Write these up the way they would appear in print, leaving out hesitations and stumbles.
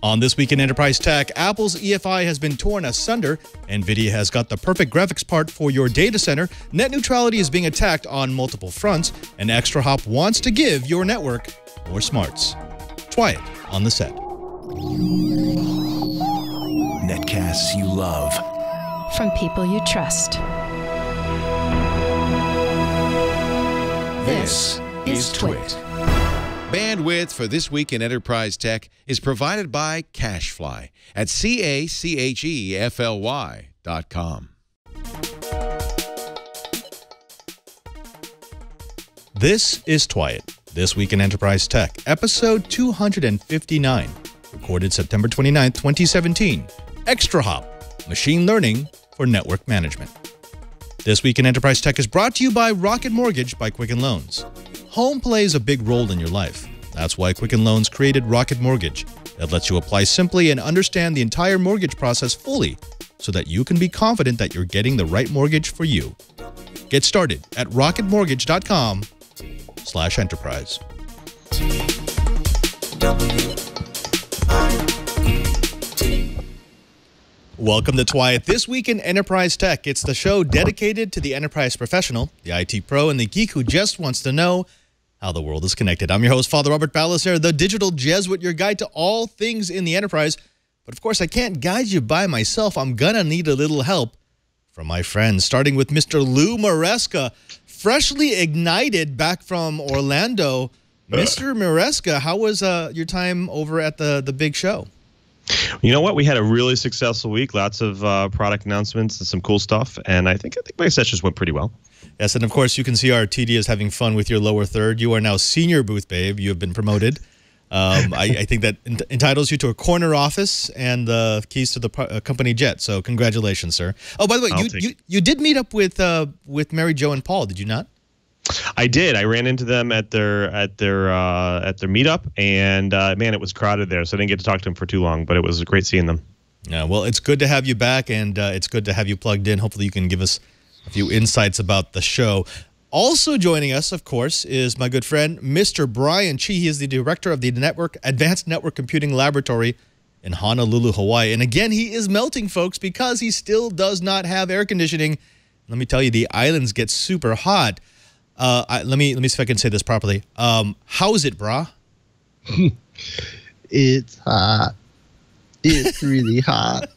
On This Week in Enterprise Tech, Apple's EFI has been torn asunder, Nvidia has got the perfect graphics part for your data center, net neutrality is being attacked on multiple fronts, and Extrahop wants to give your network more smarts. Try it on the set. Netcasts you love. From people you trust. This is Twit. Bandwidth for This Week in Enterprise Tech is provided by CacheFly at CacheFly.com. This is Twit, This Week in Enterprise Tech, episode 259, recorded September 29th, 2017. Extrahop, machine learning for network management. This Week in Enterprise Tech is brought to you by Rocket Mortgage by Quicken Loans. Home plays a big role in your life. That's why Quicken Loans created Rocket Mortgage that lets you apply simply and understand the entire mortgage process fully so that you can be confident that you're getting the right mortgage for you. Get started at rocketmortgage.com/enterprise. Welcome to Twit, This Week in Enterprise Tech. It's the show dedicated to the enterprise professional, the IT pro, and the geek who just wants to know how the world is connected. I'm your host, Father Robert Ballecer, the digital Jesuit, your guide to all things in the enterprise. But of course, I can't guide you by myself. I'm gonna need a little help from my friends, starting with Mr. Lou Maresca, freshly ignited back from Orlando. Mr. Maresca, how was your time over at the big show? You know what? We had a really successful week. Lots of product announcements and some cool stuff. And I think my sessions went pretty well. Yes, and of course, you can see our TD is having fun with your lower third. You are now senior booth babe. You have been promoted. I think that entitles you to a corner office and the keys to the company jet. So congratulations, sir. Oh, by the way, you did meet up with Mary Jo and Paul, did you not? I did. I ran into them at their meetup, and man, it was crowded there, so I didn't get to talk to them for too long. But it was great seeing them. Yeah, well, it's good to have you back, and it's good to have you plugged in. Hopefully, you can give us a few insights about the show. Also joining us, of course, is my good friend, Mr. Brian Chi. He is the director of the Advanced Network Computing Laboratory in Honolulu, Hawaii. And again, he is melting, folks, because he still does not have air conditioning. Let me tell you, the islands get super hot. Let me see if I can say this properly. How's it, brah? It's hot. It's really hot.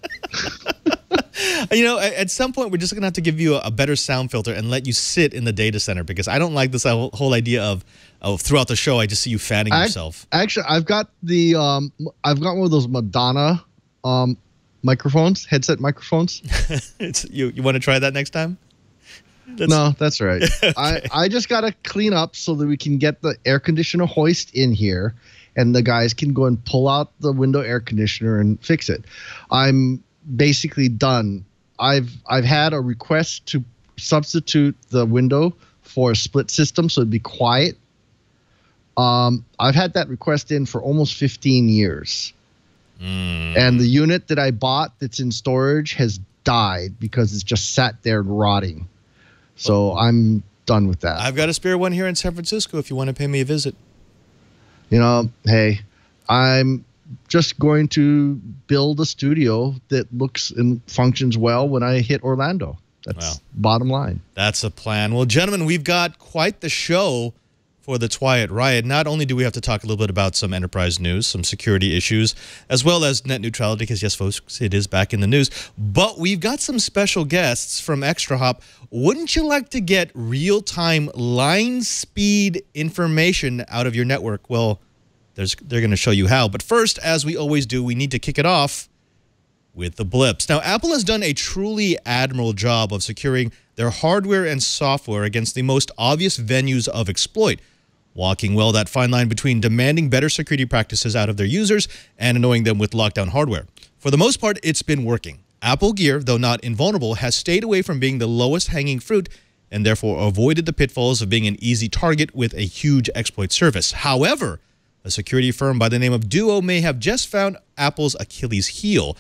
You know, at some point, we're just going to have to give you a better sound filter and let you sit in the data center, because I don't like this whole idea of throughout the show, I just see you fanning yourself. Actually, I've got one of those Madonna microphones, headset microphones. You want to try that next time? No, that's right. I just got to clean up so that we can get the air conditioner hoist in here, and the guys can go and pull out the window air conditioner and fix it. I'm basically done. I've had a request to substitute the window for a split system so it'd be quiet. I've had that request in for almost 15 years. And the unit that I bought that's in storage has died because it's just sat there rotting. So I'm done with that. I've got a spare one here in San Francisco if you want to pay me a visit. You know, hey, I'm just going to build a studio that looks and functions well when I hit Orlando. That's bottom line. That's a plan. Well, gentlemen, we've got quite the show for the Twit Riot. Not only do we have to talk a little bit about some enterprise news, some security issues, as well as net neutrality, because yes, folks, it is back in the news, but we've got some special guests from Extrahop. Wouldn't you like to get real-time line speed information out of your network? Well, they're going to show you how. But first, as we always do, we need to kick it off with the blips. Now, Apple has done a truly admirable job of securing their hardware and software against the most obvious venues of exploit, walking well that fine line between demanding better security practices out of their users and annoying them with lockdown hardware. For the most part, it's been working. Apple Gear, though not invulnerable, has stayed away from being the lowest hanging fruit and therefore avoided the pitfalls of being an easy target with a huge exploit service. However, a security firm by the name of Duo may have just found Apple's Achilles heel,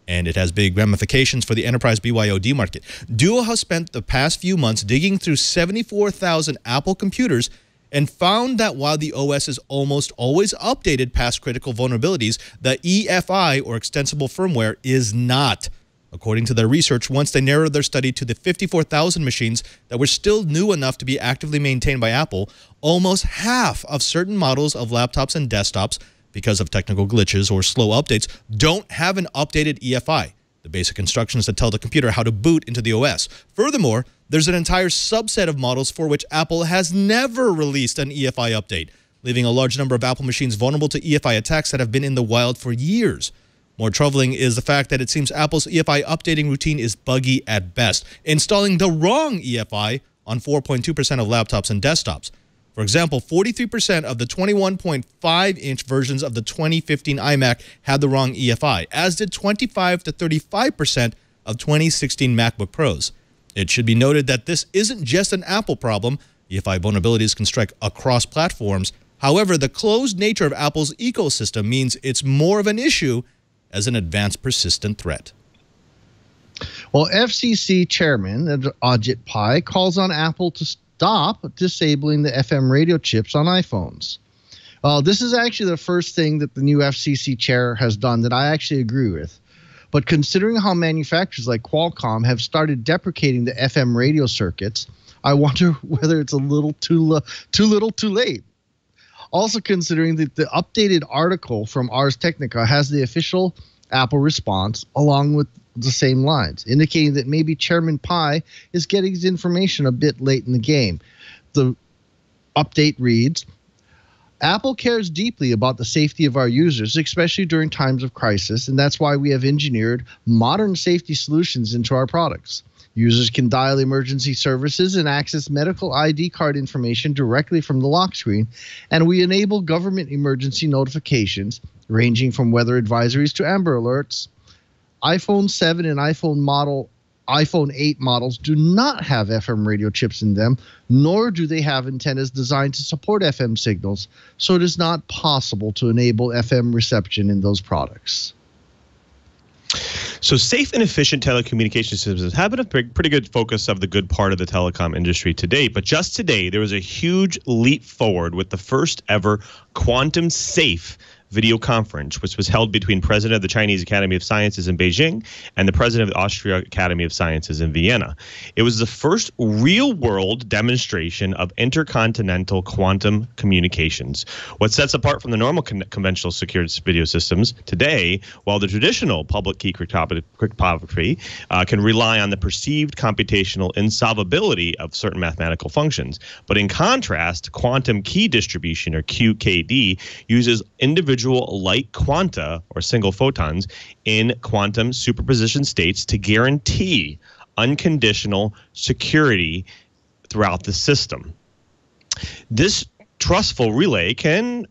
and it has big ramifications for the enterprise BYOD market. Duo has spent the past few months digging through 74,000 Apple computers and found that while the OS is almost always updated past critical vulnerabilities, the EFI, or extensible firmware, is not. According to their research, once they narrowed their study to the 54,000 machines that were still new enough to be actively maintained by Apple, almost half of certain models of laptops and desktops, because of technical glitches or slow updates, don't have an updated EFI, the basic instructions that tell the computer how to boot into the OS. Furthermore, there's an entire subset of models for which Apple has never released an EFI update, leaving a large number of Apple machines vulnerable to EFI attacks that have been in the wild for years. More troubling is the fact that it seems Apple's EFI updating routine is buggy at best, installing the wrong EFI on 4.2% of laptops and desktops. For example, 43% of the 21.5-inch versions of the 2015 iMac had the wrong EFI, as did 25 to 35% of 2016 MacBook Pros. It should be noted that this isn't just an Apple problem. EFI vulnerabilities can strike across platforms. However, the closed nature of Apple's ecosystem means it's more of an issue as an advanced persistent threat. Well, FCC Chairman Ajit Pai calls on Apple to stop disabling the FM radio chips on iPhones. This is actually the first thing that the new FCC chair has done that I actually agree with. But considering how manufacturers like Qualcomm have started deprecating the FM radio circuits, I wonder whether it's a little too little too late. Also considering that the updated article from Ars Technica has the official Apple response along with the same lines, indicating that maybe Chairman Pai is getting his information a bit late in the game. The update reads, Apple cares deeply about the safety of our users, especially during times of crisis, and that's why we have engineered modern safety solutions into our products. Users can dial emergency services and access medical ID card information directly from the lock screen, and we enable government emergency notifications, ranging from weather advisories to Amber Alerts. iPhone 7 and iPhone 8 models do not have FM radio chips in them, nor do they have antennas designed to support FM signals, so it is not possible to enable FM reception in those products. So safe and efficient telecommunication systems have been a pretty good focus of the good part of the telecom industry to date. But just today, there was a huge leap forward with the first ever quantum safe video conference, which was held between President of the Chinese Academy of Sciences in Beijing and the President of the Austria Academy of Sciences in Vienna. It was the first real-world demonstration of intercontinental quantum communications. What sets apart from the normal conventional secured video systems today, while the traditional public key cryptography can rely on the perceived computational insolvability of certain mathematical functions. But in contrast, quantum key distribution, or QKD, uses individual light quanta, or single photons, in quantum superposition states to guarantee unconditional security throughout the system. This trustful relay can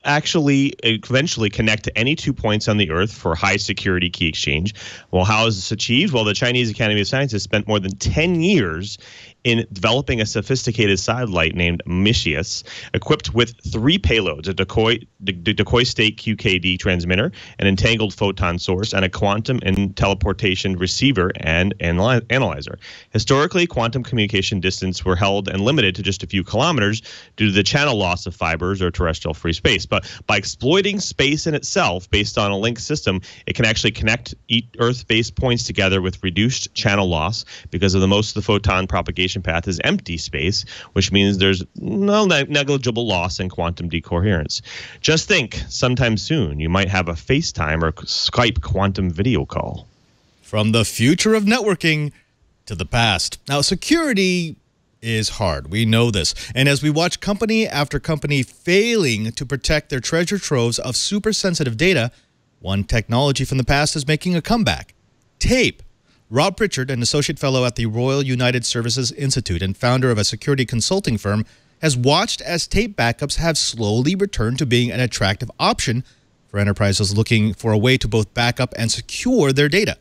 actually eventually connect to any 2 points on the Earth for high security key exchange. Well, how is this achieved? Well, the Chinese Academy of Sciences spent more than 10 years in developing a sophisticated satellite named Nvidias, equipped with 3 payloads: a decoy state QKD transmitter, an entangled photon source, and a quantum and teleportation receiver and analyzer. Historically, quantum communication distance were held and limited to just a few kilometers due to the channel loss of fibers or terrestrial free space. But by exploiting space in itself based on a linked system, it can actually connect Earth-based points together with reduced channel loss, because of the most of the photon propagation path is empty space, which means there's no negligible loss in quantum decoherence. Just think, sometime soon, you might have a FaceTime or Skype quantum video call. From the future of networking to the past. Now, security is hard. We know this. And as we watch company after company failing to protect their treasure troves of super sensitive data, one technology from the past is making a comeback: tape. Rob Pritchard, an associate fellow at the Royal United Services Institute and founder of a security consulting firm, has watched as tape backups have slowly returned to being an attractive option for enterprises looking for a way to both backup and secure their data.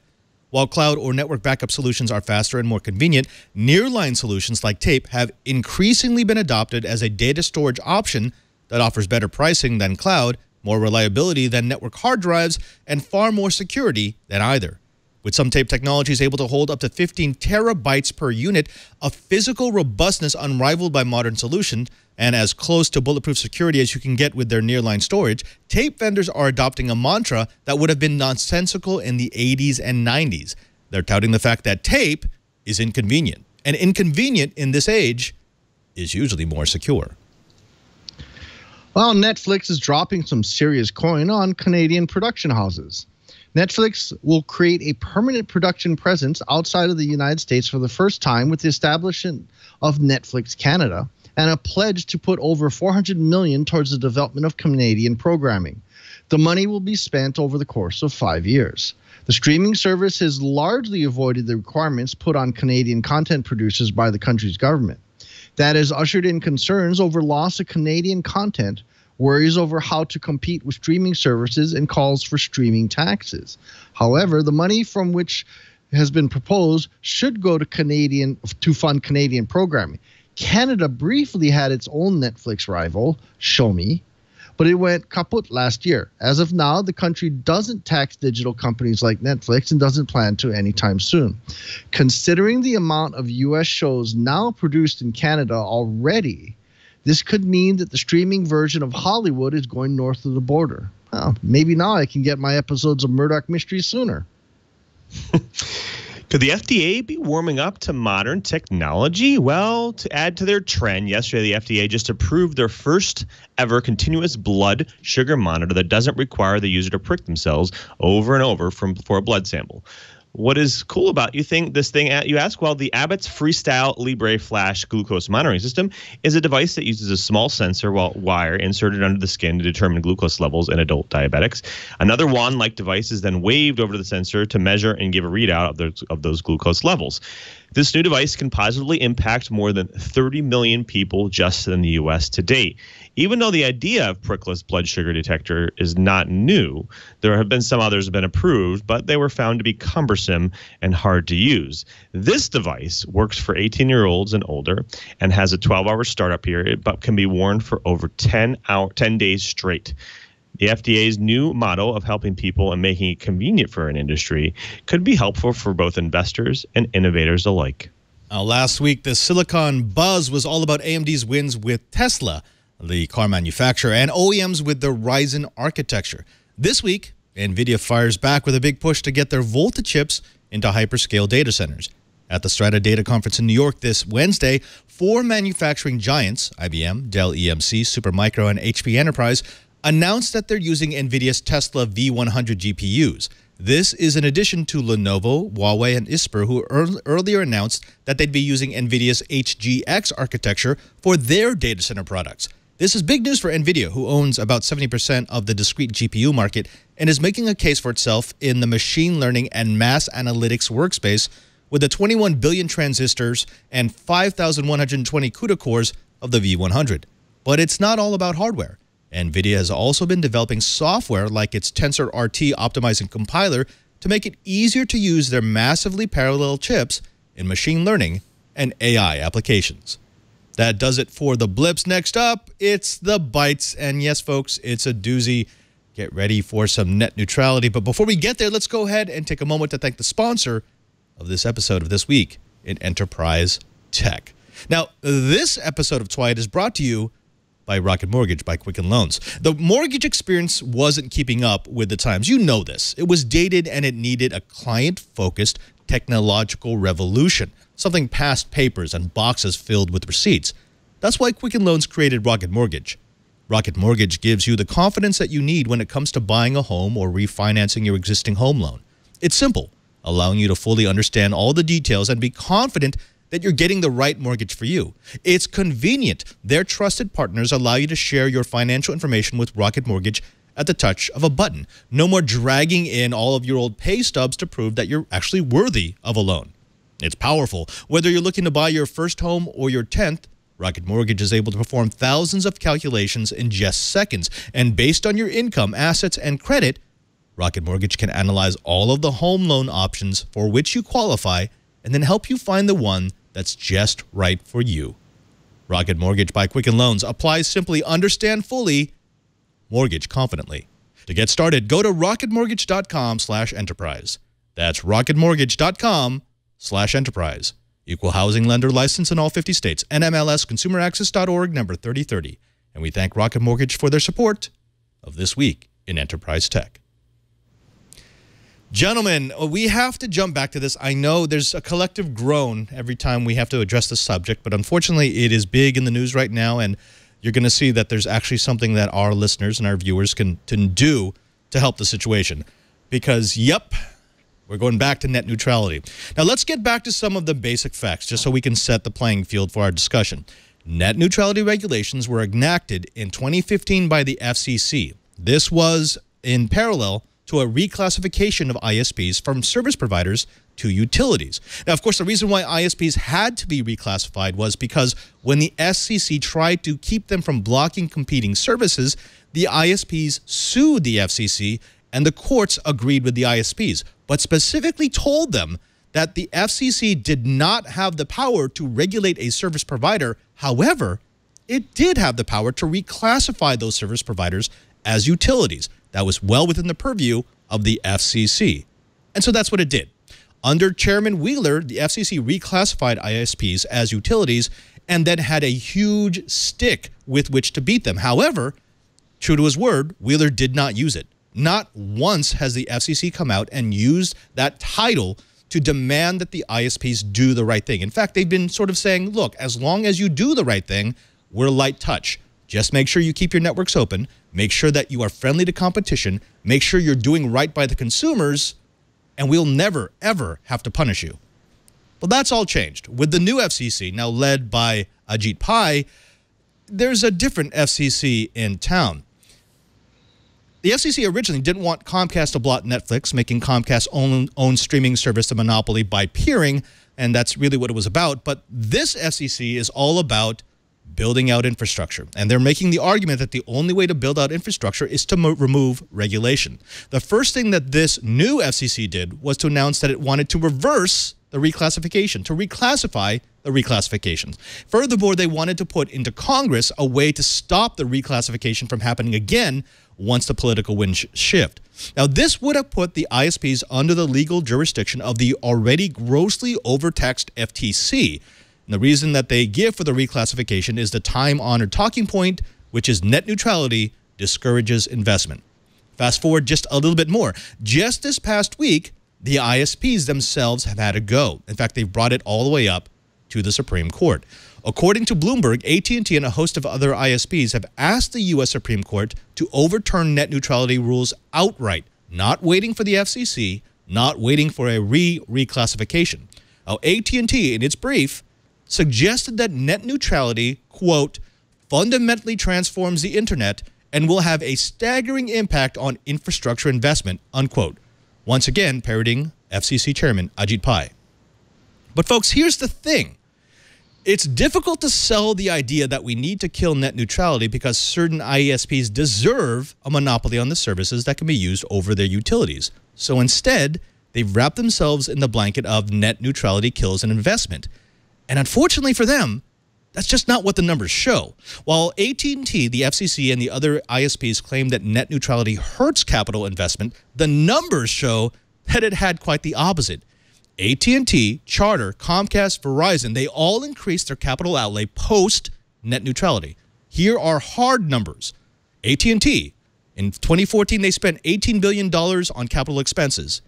While cloud or network backup solutions are faster and more convenient, nearline solutions like tape have increasingly been adopted as a data storage option that offers better pricing than cloud, more reliability than network hard drives, and far more security than either. with some tape technologies able to hold up to 15 terabytes per unit, a physical robustness unrivaled by modern solutions, and as close to bulletproof security as you can get with their nearline storage, tape vendors are adopting a mantra that would have been nonsensical in the 80s and 90s. They're touting the fact that tape is inconvenient, and inconvenient in this age is usually more secure. Well, Netflix is dropping some serious coin on Canadian production houses. Netflix will create a permanent production presence outside of the United States for the first time with the establishment of Netflix Canada and a pledge to put over $400 million towards the development of Canadian programming. The money will be spent over the course of 5 years. The streaming service has largely avoided the requirements put on Canadian content producers by the country's government. That has ushered in concerns over loss of Canadian content, worries over how to compete with streaming services, and calls for streaming taxes. However, the money from which has been proposed should go to fund Canadian programming. Canada briefly had its own Netflix rival, Show Me, but it went kaput last year. As of now, the country doesn't tax digital companies like Netflix and doesn't plan to anytime soon. Considering the amount of U.S. shows now produced in Canada already, this could mean that the streaming version of Hollywood is going north of the border. Well, maybe now I can get my episodes of Murdoch Mysteries sooner. Could the FDA be warming up to modern technology? Well, to add to their trend, yesterday the FDA just approved their first ever continuous blood sugar monitor that doesn't require the user to prick themselves over and over for a blood sample. What is cool about this thing, you ask? Well, the Abbott's Freestyle Libre Flash glucose monitoring system is a device that uses a small sensor wire inserted under the skin to determine glucose levels in adult diabetics. Another wand-like device is then waved over to the sensor to measure and give a readout of those glucose levels. This new device can positively impact more than 30 million people just in the U.S. to date. Even though the idea of prickless blood sugar detector is not new, there have been some others have been approved, but they were found to be cumbersome and hard to use. This device works for 18-year-olds and older and has a 12-hour startup period, but can be worn for over 10 days straight. The FDA's new motto of helping people and making it convenient for an industry could be helpful for both investors and innovators alike. Last week, the Silicon buzz was all about AMD's wins with Tesla, the car manufacturer, and OEMs with the Ryzen architecture. This week, Nvidia fires back with a big push to get their Volta chips into hyperscale data centers. At the Strata Data Conference in New York this Wednesday, 4 manufacturing giants, IBM, Dell EMC, Supermicro, and HP Enterprise, announced that they're using Nvidia's Tesla V100 GPUs. This is in addition to Lenovo, Huawei, and ISPs, who earlier announced that they'd be using Nvidia's HGX architecture for their data center products. This is big news for Nvidia, who owns about 70% of the discrete GPU market and is making a case for itself in the machine learning and mass analytics workspace with the 21 billion transistors and 5,120 CUDA cores of the V100. But it's not all about hardware. Nvidia has also been developing software like its TensorRT optimizing compiler to make it easier to use their massively parallel chips in machine learning and AI applications. That does it for the blips. Next up, it's the bites. And yes, folks, it's a doozy. Get ready for some net neutrality. But before we get there, let's go ahead and take a moment to thank the sponsor of this episode of This Week in Enterprise Tech. Now, this episode of Twice is brought to you by Rocket Mortgage by Quicken Loans. The mortgage experience wasn't keeping up with the times. You know this. It was dated and it needed a client-focused technological revolution, something past papers and boxes filled with receipts. That's why Quicken Loans created Rocket Mortgage. Rocket Mortgage gives you the confidence that you need when it comes to buying a home or refinancing your existing home loan. It's simple, allowing you to fully understand all the details and be confident that you're getting the right mortgage for you. It's convenient. Their trusted partners allow you to share your financial information with Rocket Mortgage at the touch of a button. No more dragging in all of your old pay stubs to prove that you're actually worthy of a loan. It's powerful. Whether you're looking to buy your first home or your 10th, Rocket Mortgage is able to perform thousands of calculations in just seconds. And based on your income, assets, and credit, Rocket Mortgage can analyze all of the home loan options for which you qualify and then help you find the one that's just right for you. Rocket Mortgage by Quicken Loans applies simply, understand fully, mortgage confidently. To get started, go to rocketmortgage.com/enterprise. That's rocketmortgage.com/enterprise. Equal housing lender license in all 50 states. NMLS number 3030. And we thank Rocket Mortgage for their support of This Week in Enterprise Tech. Gentlemen, we have to jump back to this. I know there's a collective groan every time we have to address the subject, but unfortunately it is big in the news right now, and you're going to see that there's actually something that our listeners and our viewers can do to help the situation. Because, yep, we're going back to net neutrality. Now, let's get back to some of the basic facts, just so we can set the playing field for our discussion. Net neutrality regulations were enacted in 2015 by the FCC. This was in parallel to a reclassification of ISPs from service providers to utilities. Now, of course, the reason why ISPs had to be reclassified was because when the FCC tried to keep them from blocking competing services, the ISPs sued the FCC, and the courts agreed with the ISPs, but specifically told them that the FCC did not have the power to regulate a service provider. However, it did have the power to reclassify those service providers as utilities. That was well within the purview of the FCC. And so that's what it did. Under Chairman Wheeler, the FCC reclassified ISPs as utilities and then had a huge stick with which to beat them. However, true to his word, Wheeler did not use it. Not once has the FCC come out and used that title to demand that the ISPs do the right thing. In fact, they've been sort of saying, look, as long as you do the right thing, we're light touch. Just make sure you keep your networks open. Make sure that you are friendly to competition. Make sure you're doing right by the consumers, and we'll never, ever have to punish you. Well, that's all changed. With the new FCC, now led by Ajit Pai, there's a different FCC in town. The FCC originally didn't want Comcast to block Netflix, making Comcast's own streaming service a monopoly by peering, and that's really what it was about. But this FCC is all about building out infrastructure, and they're making the argument that the only way to build out infrastructure is to remove regulation. The first thing that this new FCC did was to announce that it wanted to reverse the reclassification, to reclassify the reclassifications. Furthermore, they wanted to put into Congress a way to stop the reclassification from happening again once the political winds shift. Now, this would have put the ISPs under the legal jurisdiction of the already grossly overtaxed FTC. And the reason that they give for the reclassification is the time-honored talking point, which is net neutrality discourages investment. Fast forward just a little bit more. Just this past week, the ISPs themselves have had a go. In fact, they've brought it all the way up to the Supreme Court. According to Bloomberg, AT&T and a host of other ISPs have asked the U.S. Supreme Court to overturn net neutrality rules outright, not waiting for the FCC, not waiting for a reclassification. Now, AT&T, in its brief, suggested that net neutrality, quote, fundamentally transforms the internet and will have a staggering impact on infrastructure investment, unquote. Once again, parroting FCC Chairman Ajit Pai. But folks, here's the thing. It's difficult to sell the idea that we need to kill net neutrality because certain ISPs deserve a monopoly on the services that can be used over their utilities. So instead, they've wrapped themselves in the blanket of net neutrality kills an investment. And unfortunately for them, that's just not what the numbers show. While AT&T, the FCC, and the other ISPs claim that net neutrality hurts capital investment, the numbers show that it had quite the opposite. AT&T, Charter, Comcast, Verizon, they all increased their capital outlay post-net neutrality. Here are hard numbers. AT&T, in 2014, they spent $18 billion on capital expenses.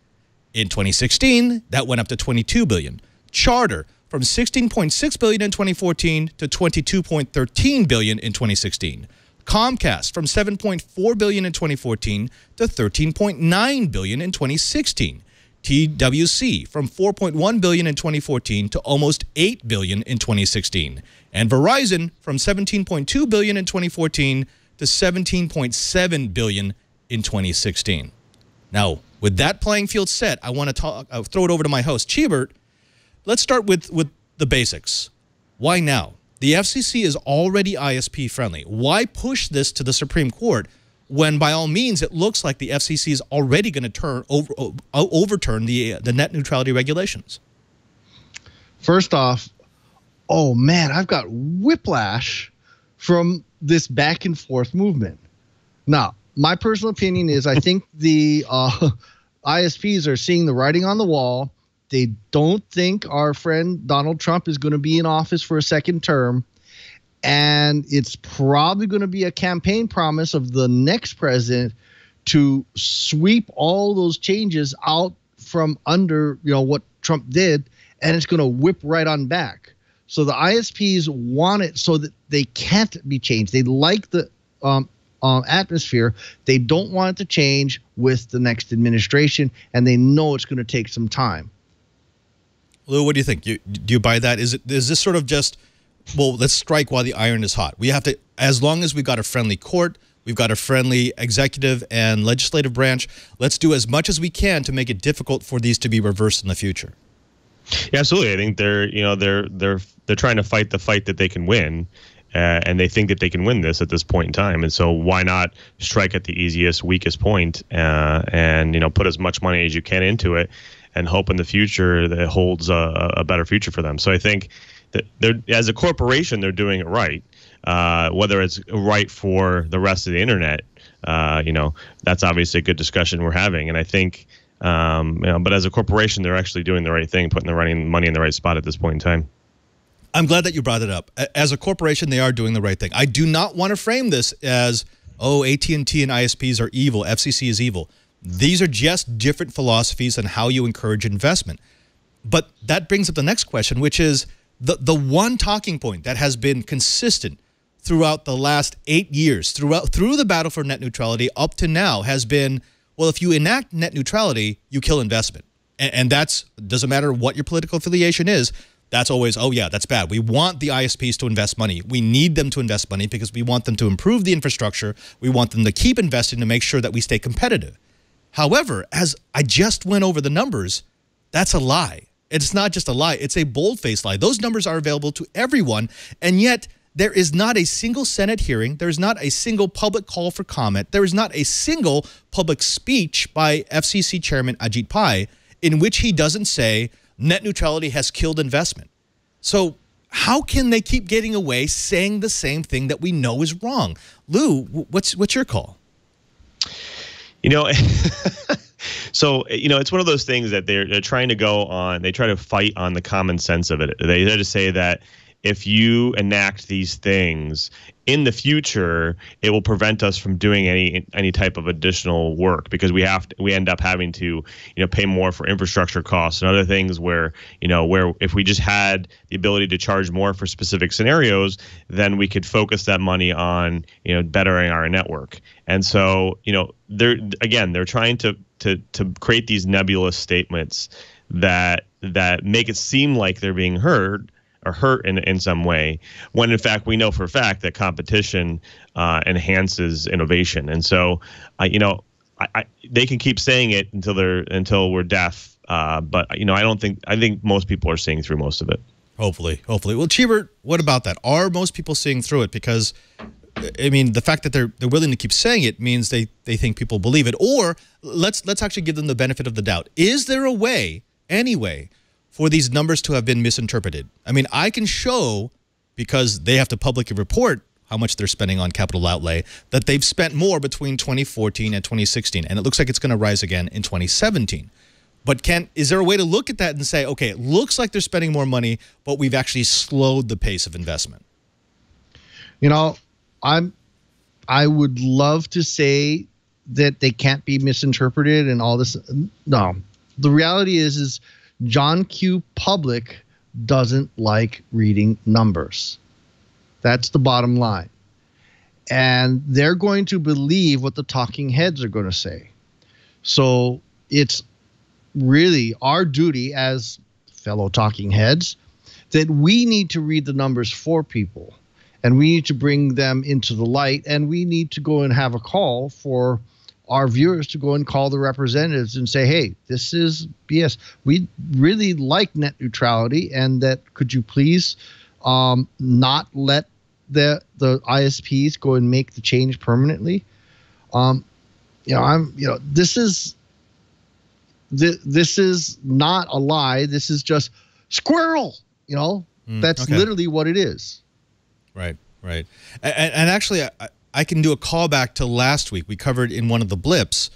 In 2016, that went up to $22 billion. Charter, from $16.6 billion in 2014 to $22.13 billion in 2016. Comcast, from $7.4 billion in 2014 to $13.9 billion in 2016. TWC, from $4.1 billion in 2014 to almost $8 billion in 2016. And Verizon, from $17.2 billion in 2014 to $17.7 billion in 2016. Now, with that playing field set, I want to throw it over to my host, Chibert. Let's start with the basics. Why now? The FCC is already ISP friendly. Why push this to the Supreme Court when, by all means, it looks like the FCC is already going to overturn the net neutrality regulations? First off, oh man, I've got whiplash from this back and forth movement. Now, my personal opinion is I think the ISPs are seeing the writing on the wall. They don't think our friend Donald Trump is going to be in office for a second term. And it's probably going to be a campaign promise of the next president to sweep all those changes out from under, what Trump did, and it's going to whip right on back. So the ISPs want it so that they can't be changed. They like the atmosphere. They don't want it to change with the next administration, and they know it's going to take some time. Lou, what do you think? Do you buy that? Is this sort of just, well, let's strike while the iron is hot? We have to, as long as we've got a friendly court, we've got a friendly executive and legislative branch, let's do as much as we can to make it difficult for these to be reversed in the future. Yeah, absolutely. I think they're trying to fight the fight that they can win, and they think that they can win this at this point in time. And so why not strike at the easiest, weakest point, and put as much money as you can into it, and hope in the future that it holds a better future for them. So I think that as a corporation, they're doing it right. Whether it's right for the rest of the internet, that's obviously a good discussion we're having. And I think, but as a corporation, they're actually doing the right thing, putting the right money in the right spot at this point in time. I'm glad that you brought it up. As a corporation, they are doing the right thing. I do not want to frame this as, oh, AT&T and ISPs are evil, FCC is evil. These are just different philosophies on how you encourage investment. But that brings up the next question, which is the one talking point that has been consistent throughout the last 8 years, through the battle for net neutrality up to now, has been, well, if you enact net neutrality, you kill investment. And that's, doesn't matter what your political affiliation is, that's always, oh yeah, that's bad. We want the ISPs to invest money. We need them to invest money because we want them to improve the infrastructure. We want them to keep investing to make sure that we stay competitive. However, as I just went over the numbers, that's a lie. It's not just a lie. It's a bold-faced lie. Those numbers are available to everyone, and yet there is not a single Senate hearing. There is not a single public call for comment. There is not a single public speech by FCC Chairman Ajit Pai in which he doesn't say net neutrality has killed investment. So how can they keep getting away saying the same thing that we know is wrong? Lou, what's your call? So, it's one of those things that they're trying to go on. They try to fight on the common sense of it. They just say that if you enact these things in the future, it will prevent us from doing any type of additional work because we end up having to pay more for infrastructure costs and other things where if we just had the ability to charge more for specific scenarios, then we could focus that money on bettering our network. And so they're trying to create these nebulous statements that make it seem like they're being heard or hurt in some way, when in fact we know for a fact that competition enhances innovation. And so, they can keep saying it until we're deaf. But I think most people are seeing through most of it. Hopefully. Well, Cheever, what about that? Are most people seeing through it? Because I mean, the fact that they're willing to keep saying it means they think people believe it. Or let's actually give them the benefit of the doubt. Is there a way, anyway, for these numbers to have been misinterpreted? I mean, I can show, because they have to publicly report how much they're spending on capital outlay, that they've spent more between 2014 and 2016, and it looks like it's going to rise again in 2017. But is there a way to look at that and say, okay, it looks like they're spending more money, but we've actually slowed the pace of investment? I would love to say that they can't be misinterpreted and all this. No, the reality is John Q. Public doesn't like reading numbers. That's the bottom line. And they're going to believe what the talking heads are going to say. So it's really our duty as fellow talking heads that we need to read the numbers for people. And we need to bring them into the light, and we need to go and have a call for our viewers to go and call the representatives and say, hey, this is BS. We really like net neutrality, and that could you please not let the ISPs go and make the change permanently? This is not a lie. This is just squirrel. That's literally what it is. Right. And actually, I can do a callback to last week. We covered in one of the blips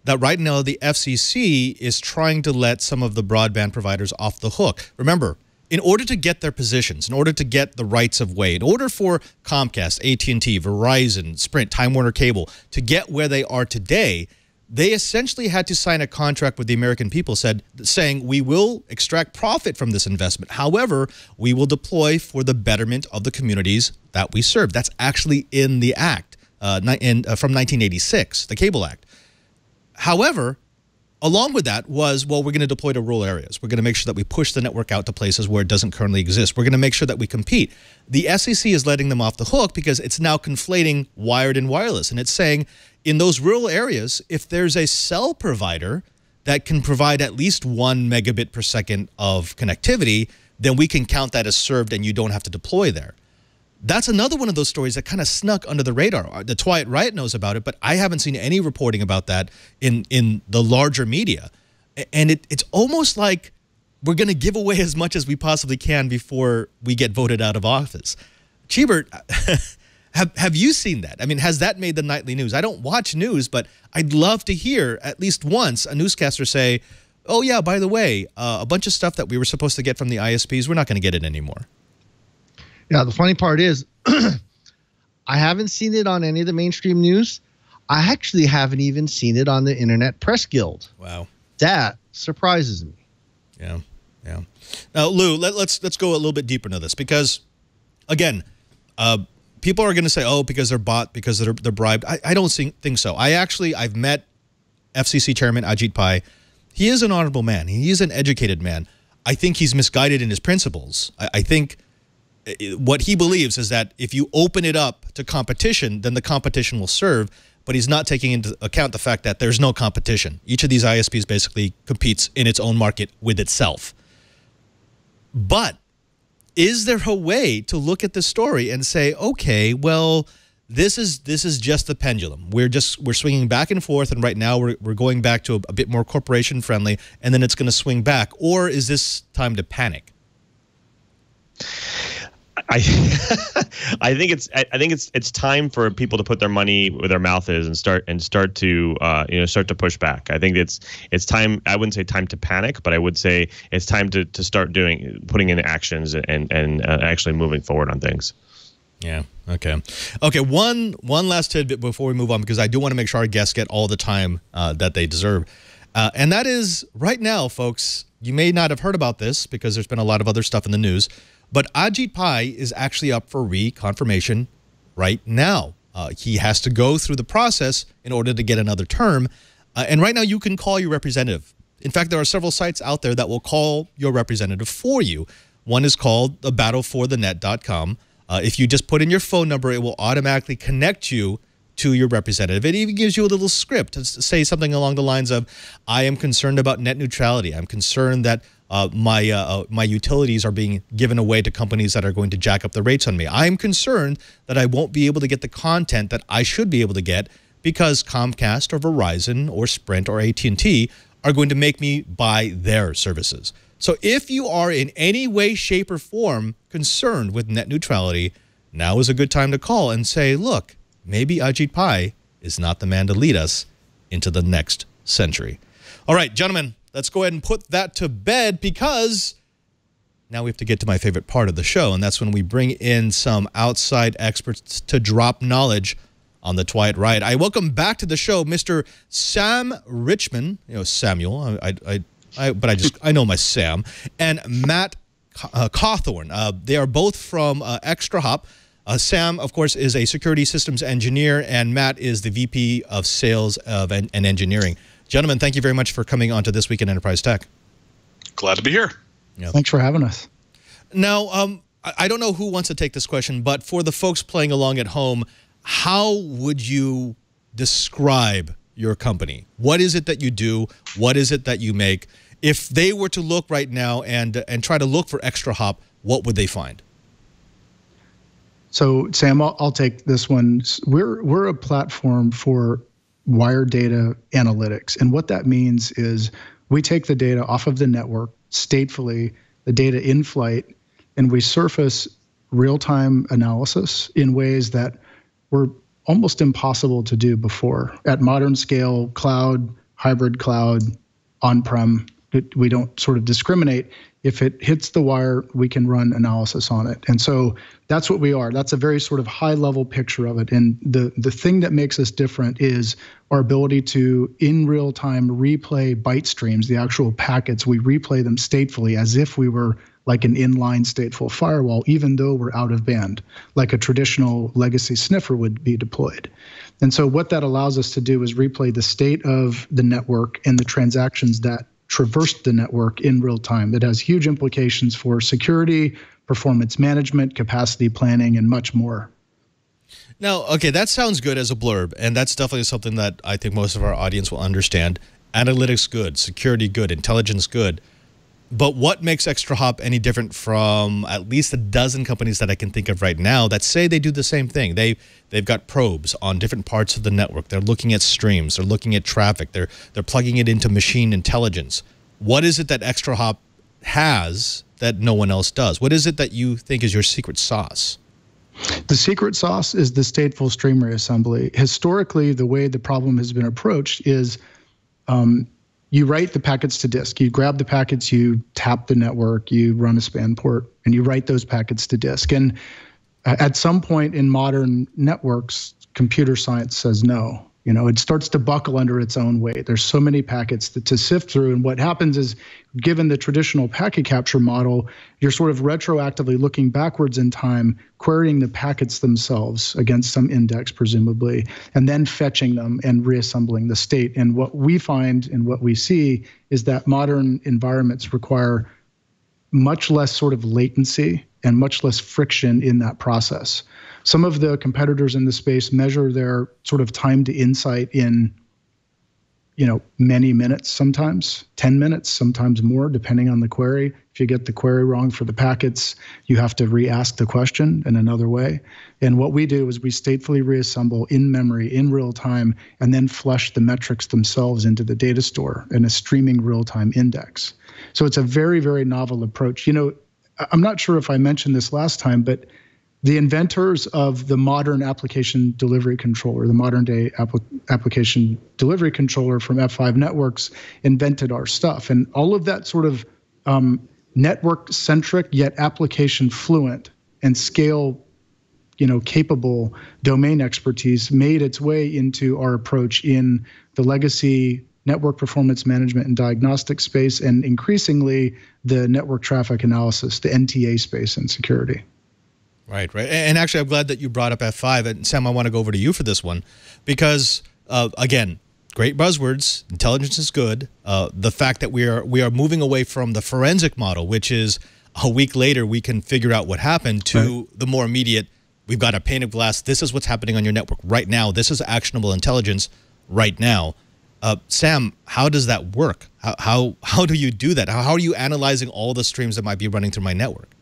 that right now the FCC is trying to let some of the broadband providers off the hook. Remember, in order to get their positions, in order to get the rights of way, in order for Comcast, AT&T, Verizon, Sprint, Time Warner Cable to get where they are today, they essentially had to sign a contract with the American people saying, we will extract profit from this investment. However, we will deploy for the betterment of the communities that we serve. That's actually in the Act from 1986, the Cable Act. However, along with that was, well, we're going to deploy to rural areas. We're going to make sure that we push the network out to places where it doesn't currently exist. We're going to make sure that we compete. The FCC is letting them off the hook because it's now conflating wired and wireless. And it's saying in those rural areas, if there's a cell provider that can provide at least 1 megabit per second of connectivity, then we can count that as served and you don't have to deploy there. That's another one of those stories that kind of snuck under the radar. The Twilight Riot knows about it, but I haven't seen any reporting about that in the larger media. And it's almost like we're going to give away as much as we possibly can before we get voted out of office. Cheebert, have you seen that? I mean, has that made the nightly news? I don't watch news, but I'd love to hear at least once a newscaster say, oh, yeah, by the way, a bunch of stuff that we were supposed to get from the ISPs, we're not going to get it anymore. Yeah, the funny part is I haven't seen it on any of the mainstream news. I actually haven't even seen it on the Internet Press Guild. Wow. That surprises me. Yeah, yeah. Now, Lou, let's go a little bit deeper into this because, again, people are going to say, oh, because they're bought, because they're bribed. I don't think so. I've met FCC Chairman Ajit Pai. He is an honorable man. He is an educated man. I think he's misguided in his principles. I think what he believes is that if you open it up to competition, then the competition will serve, but he's not taking into account the fact that there's no competition. Each of these ISPs basically competes in its own market with itself. But is there a way to look at the story and say, okay, well, this is just the pendulum. We're swinging back and forth, and right now we're going back to a bit more corporation friendly, and then it's going to swing back, or is this time to panic? I think it's time for people to put their money where their mouth is and start to push back. I think it's time. I wouldn't say time to panic, but I would say it's time to start putting in actions and actually moving forward on things. Yeah. Okay. Okay. One last tidbit before we move on, because I do want to make sure our guests get all the time that they deserve, and that is right now, folks. You may not have heard about this because there's been a lot of other stuff in the news. But Ajit Pai is actually up for reconfirmation right now. He has to go through the process in order to get another term. And right now you can call your representative. In fact, there are several sites out there that will call your representative for you. One is called thebattleforthenet.com. If you just put in your phone number, it will automatically connect you to your representative. It even gives you a little script to say something along the lines of, I am concerned about net neutrality. I'm concerned that my utilities are being given away to companies that are going to jack up the rates on me. I'm concerned that I won't be able to get the content that I should be able to get because Comcast or Verizon or Sprint or AT&T are going to make me buy their services. So if you are in any way, shape, or form concerned with net neutrality, now is a good time to call and say, look, maybe Ajit Pai is not the man to lead us into the next century. All right, gentlemen, let's go ahead and put that to bed, because now we have to get to my favorite part of the show, and that's when we bring in some outside experts to drop knowledge on the Twilight Riot. I welcome back to the show Mr. Sam Richman, Samuel, but I know my Sam, and Matt Cawthorn. They are both from Extrahop. Sam, of course, is a security systems engineer, and Matt is the VP of Sales and Engineering. Gentlemen, thank you very much for coming on to This Week in Enterprise Tech. Glad to be here. Yeah. Thanks for having us. Now, I don't know who wants to take this question, but for the folks playing along at home, how would you describe your company? What is it that you do? What is it that you make? If they were to look right now and try to look for Extrahop, what would they find? So, Sam, I'll take this one. We're a platform for wire data analytics. And what that means is we take the data off of the network statefully, the data in flight, and we surface real-time analysis in ways that were almost impossible to do before. At modern scale, cloud, hybrid cloud, on-prem. We don't sort of discriminate. If it hits the wire, we can run analysis on it. And so that's what we are. That's a very sort of high-level picture of it. And the thing that makes us different is our ability to, in real time, replay byte streams, the actual packets. We replay them statefully as if we were like an inline stateful firewall, even though we're out of band, like a traditional legacy sniffer would be deployed. And so what that allows us to do is replay the state of the network and the transactions that traversed the network in real time. That has huge implications for security, performance management, capacity planning, and much more. Now, okay, that sounds good as a blurb, and that's definitely something that I think most of our audience will understand. Analytics good, security good, intelligence good. But what makes Extrahop any different from at least a dozen companies that I can think of right now that say they do the same thing? They've got probes on different parts of the network. They're looking at streams. They're looking at traffic. They're plugging it into machine intelligence. What is it that Extrahop has that no one else does? What is it that you think is your secret sauce? The secret sauce is the stateful stream reassembly. Historically, the way the problem has been approached is you write the packets to disk. You grab the packets, you tap the network, you run a span port, and you write those packets to disk. And at some point in modern networks, computer science says no. You know, it starts to buckle under its own weight. There's so many packets to sift through. And what happens is, given the traditional packet capture model, you're sort of retroactively looking backwards in time, querying the packets themselves against some index, presumably, and then fetching them and reassembling the state. And what we find and what we see is that modern environments require much less sort of latency and much less friction in that process. Some of the competitors in the space measure their sort of time to insight in, you know, many minutes, sometimes 10 minutes, sometimes more, depending on the query. If you get the query wrong for the packets, you have to re-ask the question in another way. And what we do is we statefully reassemble in memory, in real time, and then flush the metrics themselves into the data store in a streaming real-time index. So it's a very, very novel approach. You know, I'm not sure if I mentioned this last time, but the inventors of the modern application delivery controller, the modern day application delivery controller from F5 Networks, invented our stuff. And all of that sort of network centric yet application fluent and scale, you know, capable domain expertise made its way into our approach in the legacy network performance management and diagnostic space, and increasingly the network traffic analysis, the NTA space and security. Right. And actually, I'm glad that you brought up F5. And Sam, I want to go over to you for this one because, again, great buzzwords. Intelligence is good. The fact that we are moving away from the forensic model, which is a week later we can figure out what happened, to the more immediate, we've got a pane of glass. This is what's happening on your network right now. This is actionable intelligence right now. Sam, how does that work? How do you do that? How are you analyzing all the streams that might be running through my network?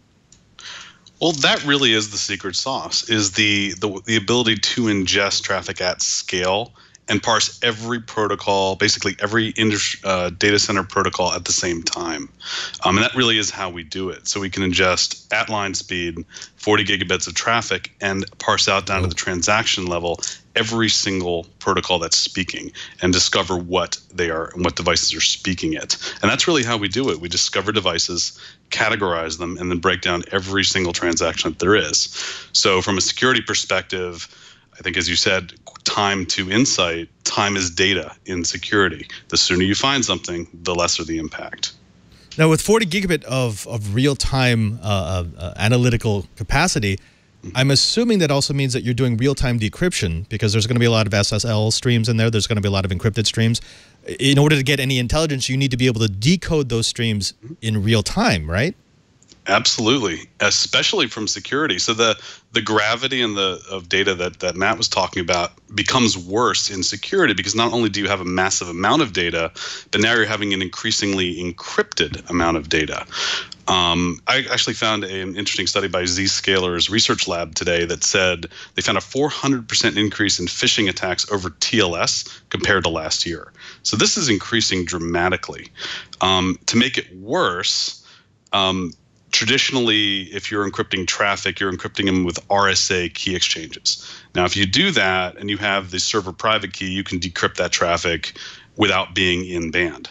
Well, that really is the secret sauce, is the ability to ingest traffic at scale and parse every protocol, basically every data center protocol at the same time. And that really is how we do it. So we can ingest at line speed 40 gigabits of traffic and parse out down to the transaction level every single protocol that's speaking and discover what they are and what devices are speaking it. And that's really how we do it. We discover devices, categorize them, and then break down every single transaction that there is. So from a security perspective, I think, as you said, time to insight, time is data in security. The sooner you find something, the lesser the impact. Now, with 40 gigabit of real-time analytical capacity, I'm assuming that also means that you're doing real-time decryption, because there's going to be a lot of SSL streams in there. There's going to be a lot of encrypted streams. In order to get any intelligence, you need to be able to decode those streams in real time, right? Absolutely, especially from security. So the gravity and of data that Matt was talking about becomes worse in security, because not only do you have a massive amount of data, but now you're having an increasingly encrypted amount of data. I actually found an interesting study by Zscaler's research lab today that said they found a 400% increase in phishing attacks over TLS compared to last year. So this is increasing dramatically. To make it worse, traditionally, if you're encrypting traffic, you're encrypting them with RSA key exchanges. Now, if you do that and you have the server private key, you can decrypt that traffic without being in band.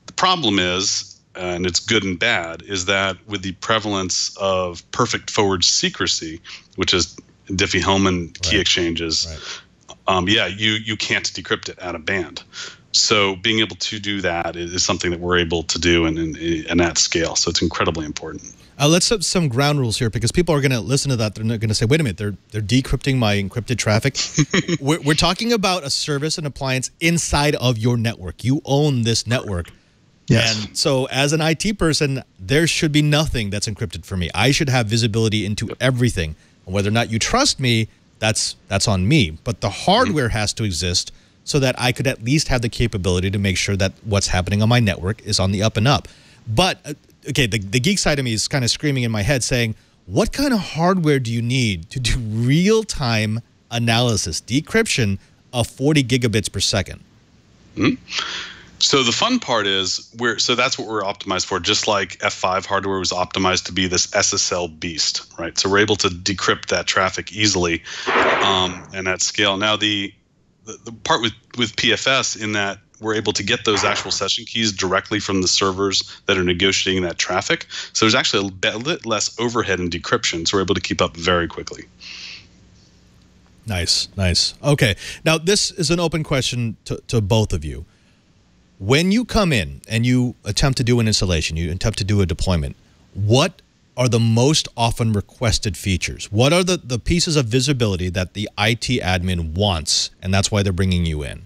The problem is, and it's good and bad, is that with the prevalence of perfect forward secrecy, which is Diffie-Hellman key exchanges, you can't decrypt it out of band. So being able to do that is something that we're able to do and at scale. So it's incredibly important. Let's set some ground rules here, because people are going to listen to that. They're going to say, wait a minute, they're decrypting my encrypted traffic. we're talking about a service and appliance inside of your network. You own this network. Yes. And so as an IT person, there should be nothing that's encrypted for me. I should have visibility into everything. And whether or not you trust me, that's on me. But the hardware has to exist so that I could at least have the capability to make sure that what's happening on my network is on the up and up. But, okay, the geek side of me is kind of screaming in my head saying, what kind of hardware do you need to do real-time analysis, decryption of 40 gigabits per second? So the fun part is, that's what we're optimized for, just like F5 hardware was optimized to be this SSL beast, right? So we're able to decrypt that traffic easily and at scale. Now, the part with PFS in that we're able to get those actual session keys directly from the servers that are negotiating that traffic. So there's actually a bit less overhead in decryption, so we're able to keep up very quickly. Nice, nice. Okay, now this is an open question to both of you. When you come in and you attempt to do an installation, you attempt to do a deployment, what are the most often requested features? What are the pieces of visibility that the IT admin wants, and that's why they're bringing you in?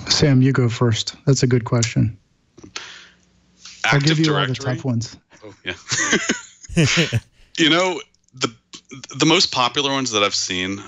Sam, you go first. That's a good question. I'll give you all the tough ones. Oh, yeah. You know, the most popular ones that I've seen,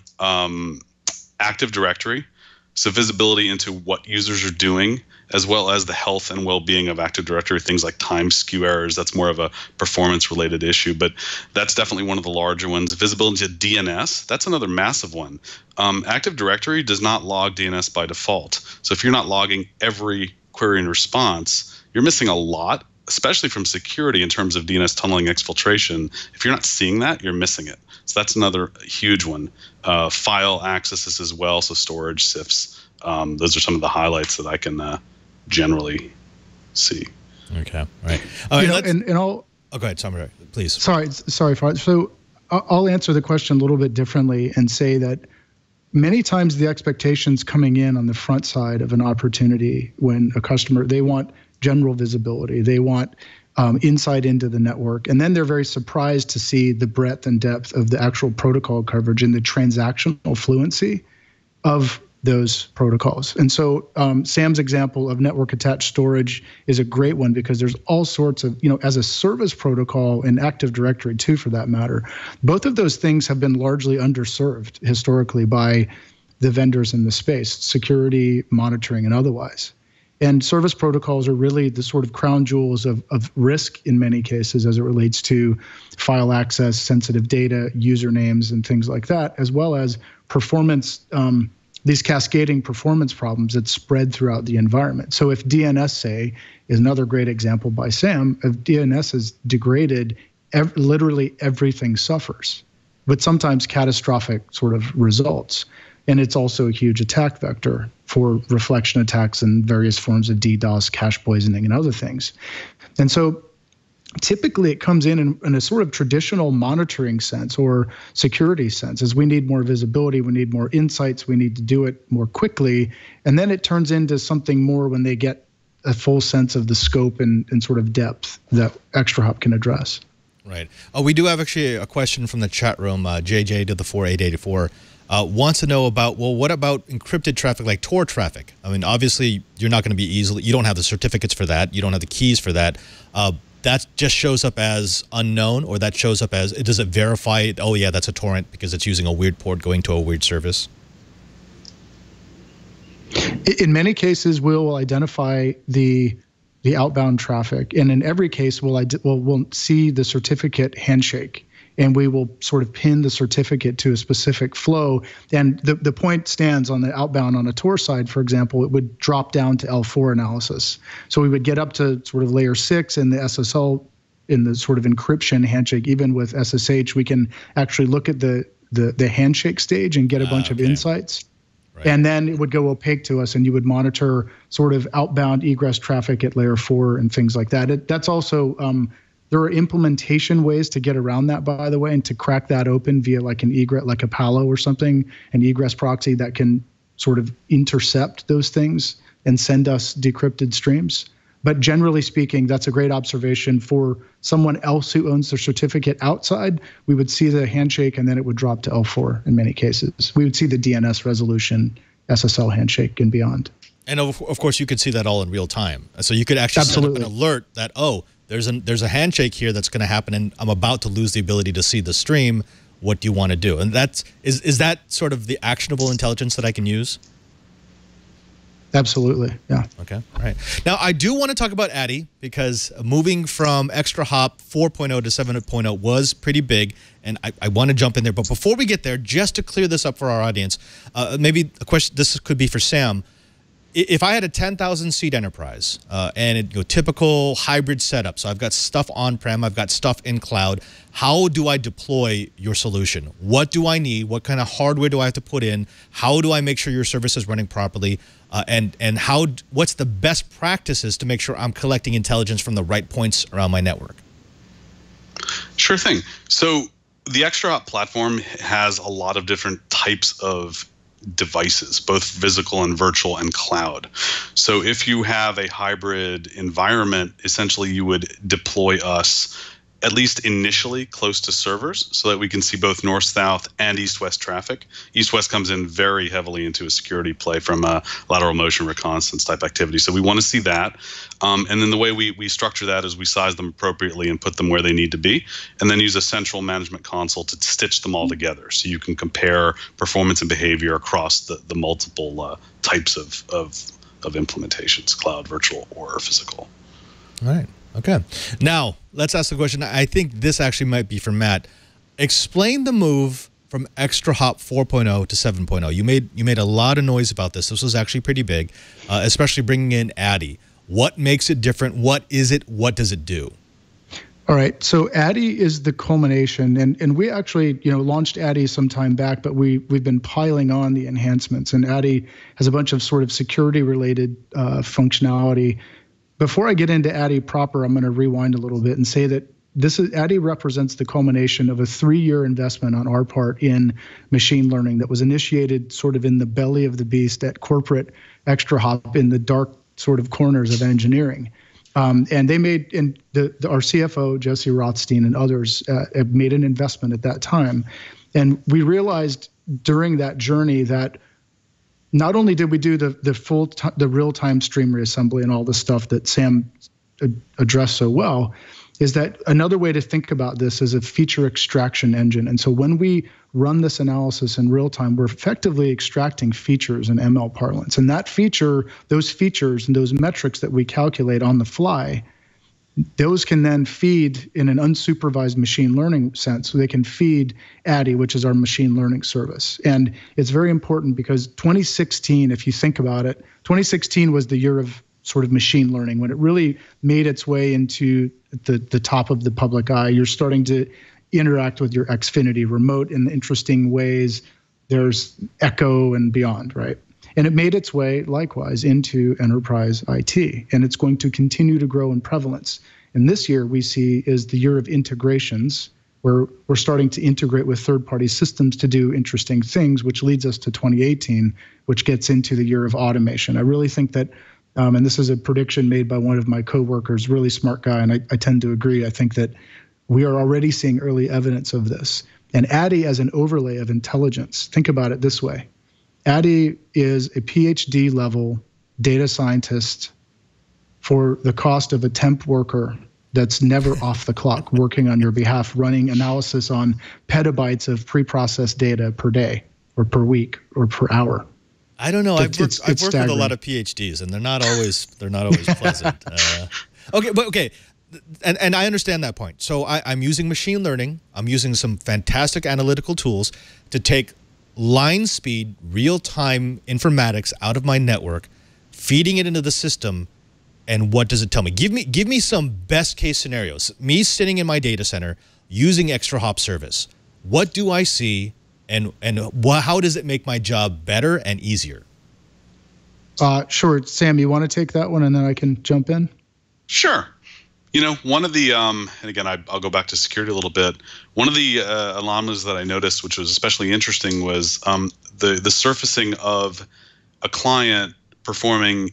Active Directory. So visibility into what users are doing, as well as the health and well-being of Active Directory, things like time skew errors. That's more of a performance-related issue, but that's definitely one of the larger ones. Visibility into DNS, that's another massive one. Active Directory does not log DNS by default. So if you're not logging every query and response, you're missing a lot, especially from security in terms of DNS tunneling exfiltration. If you're not seeing that, you're missing it. So that's another huge one. File accesses as well, so storage, CIFS. Those are some of the highlights that I can generally see. Okay, right. And I'll... Oh, go ahead, Tom, please. Sorry, Farhad. So I'll answer the question a little bit differently and say that many times the expectations coming in on the front side of an opportunity when a customer, they want general visibility. They want insight into the network. And then they're very surprised to see the breadth and depth of the actual protocol coverage and the transactional fluency of those protocols. And so Sam's example of network attached storage is a great one, because there's all sorts of, as a service protocol and Active Directory too, for that matter, both of those things have been largely underserved historically by the vendors in the space, security, monitoring, and otherwise. And service protocols are really the sort of crown jewels of risk in many cases as it relates to file access, sensitive data, usernames, and things like that, as well as performance, these cascading performance problems that spread throughout the environment. So if DNS, say, is another great example by Sam, if DNS is degraded, literally everything suffers, but sometimes catastrophic sort of results. And it's also a huge attack vector for reflection attacks and various forms of DDoS, cache poisoning, and other things. And so typically it comes in a sort of traditional monitoring sense or security sense, as we need more visibility, we need more insights, we need to do it more quickly. And then it turns into something more when they get a full sense of the scope and sort of depth that Extrahop can address. Right. We do have actually a question from the chat room. JJ to the 4884. Wants to know about, well, what about encrypted traffic like Tor traffic? I mean, obviously, you're not going to be easily, you don't have the certificates for that. You don't have the keys for that. That just shows up as unknown, or that shows up as, does it verify, oh, yeah, that's a torrent because it's using a weird port going to a weird service? In many cases, we'll identify the outbound traffic. And in every case, we'll see the certificate handshake. And we will sort of pin the certificate to a specific flow. And the point stands on the outbound on a Tor side, for example, it would drop down to L4 analysis. So we would get up to sort of layer 6 in the SSL, in the sort of encryption handshake. Even with SSH, we can actually look at the handshake stage and get a bunch of insights. Right. And then it would go opaque to us, and you would monitor sort of outbound egress traffic at layer 4 and things like that. That's also, there are implementation ways to get around that, by the way, and to crack that open via like an egress, like a Palo or something, an egress proxy that can sort of intercept those things and send us decrypted streams. But generally speaking, that's a great observation. For someone else who owns their certificate outside, we would see the handshake and then it would drop to L4 in many cases. We would see the DNS resolution, SSL handshake, and beyond. And of course, you could see that all in real time. So you could actually set up an alert that, oh, there's a handshake here that's going to happen and I'm about to lose the ability to see the stream. What do you want to do? And is that sort of the actionable intelligence that I can use? Absolutely, yeah. Okay, all right. Now, I do want to talk about Addy because moving from Extrahop 4.0 to 7.0 was pretty big, and I want to jump in there. But before we get there, just to clear this up for our audience, maybe a question, this could be for Sam. If I had a 10,000 seat enterprise and typical hybrid setup, so I've got stuff on-prem, I've got stuff in cloud, how do I deploy your solution? What do I need? What kind of hardware do I have to put in? How do I make sure your service is running properly? And what's the best practices to make sure I'm collecting intelligence from the right points around my network? Sure thing. So the Extrahop platform has a lot of different types of devices, both physical and virtual and cloud. So if you have a hybrid environment, essentially you would deploy us at least initially close to servers so that we can see both north-south and east-west traffic. East-west comes in very heavily into a security play from a lateral motion reconnaissance type activity. So we want to see that. And then the way we structure that is we size them appropriately and put them where they need to be, and then use a central management console to stitch them all together so you can compare performance and behavior across the multiple types of implementations, cloud, virtual, or physical. All right. Okay. Now, let's ask the question. I think this actually might be for Matt. Explain the move from Extrahop 4.0 to 7.0. You made a lot of noise about this. This was actually pretty big, especially bringing in Addy. What makes it different? What is it? What does it do? All right. So Addy is the culmination, and we actually launched Addy some time back, but we've been piling on the enhancements. And Addy has a bunch of sort of security related functionality. Before I get into Addy proper, I'm going to rewind a little bit and say that Addy represents the culmination of a 3-year investment on our part in machine learning that was initiated sort of in the belly of the beast at corporate Extrahop in the dark sort of corners of engineering. And they made, our CFO, Jesse Rothstein, and others made an investment at that time. And we realized during that journey that not only did we do the real-time stream reassembly and all the stuff that Sam addressed so well, is that another way to think about this is a feature extraction engine. And so when we run this analysis in real time, we're effectively extracting features in ML parlance. And those features and those metrics that we calculate on the fly, those can then feed in an unsupervised machine learning sense. So they can feed Addy, which is our machine learning service. And it's very important because 2016, if you think about it, 2016 was the year of sort of machine learning when it really made its way into the top of the public eye. You're starting to interact with your Xfinity remote in interesting ways. There's Echo and beyond, right? And it made its way, likewise, into enterprise IT. And it's going to continue to grow in prevalence. And this year we see is the year of integrations, where we're starting to integrate with third-party systems to do interesting things, which leads us to 2018, which gets into the year of automation. I really think that, and this is a prediction made by one of my coworkers, really smart guy, and I tend to agree. I think that we are already seeing early evidence of this. And Addy as an overlay of intelligence, think about it this way. Addy is a PhD level data scientist for the cost of a temp worker that's never off the clock working on your behalf, running analysis on petabytes of pre-processed data per day or per week or per hour. I don't know. I've worked with a lot of PhDs, and they're not always pleasant. Okay. And I understand that point. So I'm using machine learning. I'm using some fantastic analytical tools to take line speed, real-time informatics out of my network, feeding it into the system, and what does it tell me? Give me some best-case scenarios. Me sitting in my data center using Extrahop service. What do I see, and how does it make my job better and easier? Sure. Sam, you want to take that one and then I can jump in? Sure. One of the, and again, I'll go back to security a little bit. One of the anomalies that I noticed, which was especially interesting, was the surfacing of a client performing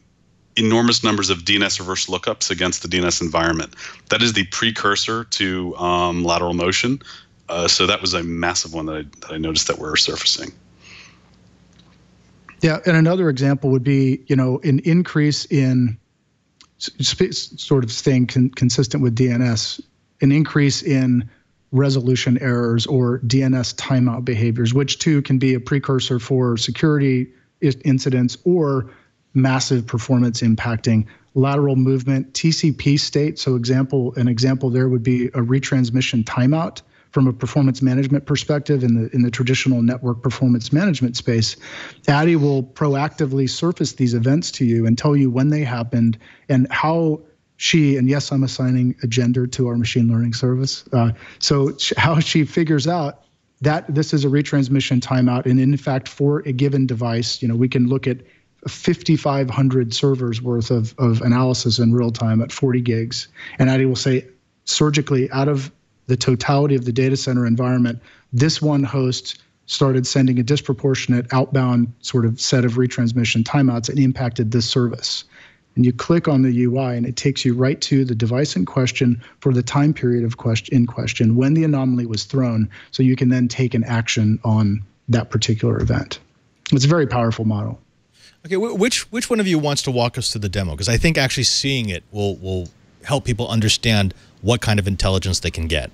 enormous numbers of DNS reverse lookups against the DNS environment. That is the precursor to lateral motion. So that was a massive one that I noticed that we're surfacing. Yeah, and another example would be, an increase in sort of staying consistent with DNS, an increase in resolution errors or DNS timeout behaviors, which too can be a precursor for security incidents or massive performance impacting lateral movement, TCP state. So an example there would be a retransmission timeout from a performance management perspective in the traditional network performance management space. Addy will proactively surface these events to you and tell you when they happened and how and yes, I'm assigning a gender to our machine learning service. So how she figures out that this is a retransmission timeout. And in fact, for a given device, we can look at 5,500 servers worth of analysis in real time at 40 gigs. And Addy will say surgically out of the totality of the data center environment, this one host started sending a disproportionate outbound sort of set of retransmission timeouts and impacted this service. And you click on the UI and it takes you right to the device in question for the time period in question when the anomaly was thrown, so you can then take an action on that particular event. It's a very powerful model. Okay, which one of you wants to walk us through the demo? Because I think actually seeing it will help people understand what kind of intelligence they can get.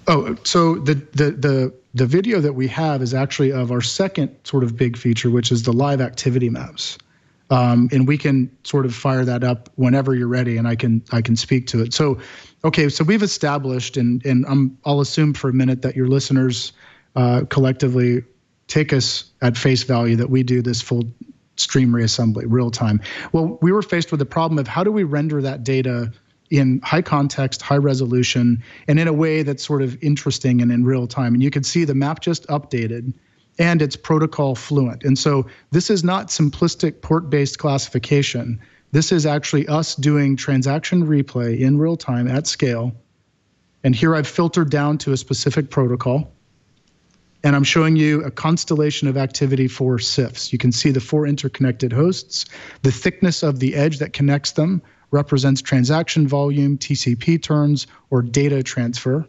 Oh, so the video that we have is actually of our second sort of big feature, which is the live activity maps. And we can sort of fire that up whenever you're ready, and I can speak to it. So, okay, so we've established, and I'll assume for a minute that your listeners collectively take us at face value that we do this full stream reassembly real time. Well, we were faced with the problem of how do we render that data in high context, high resolution, and in a way that's sort of interesting and in real time. And you can see the map just updated and it's protocol fluent. And so this is not simplistic port-based classification. This is actually us doing transaction replay in real time at scale. And here I've filtered down to a specific protocol. And I'm showing you a constellation of activity for CIFS. You can see the 4 interconnected hosts. The thickness of the edge that connects them represents transaction volume, TCP turns, or data transfer.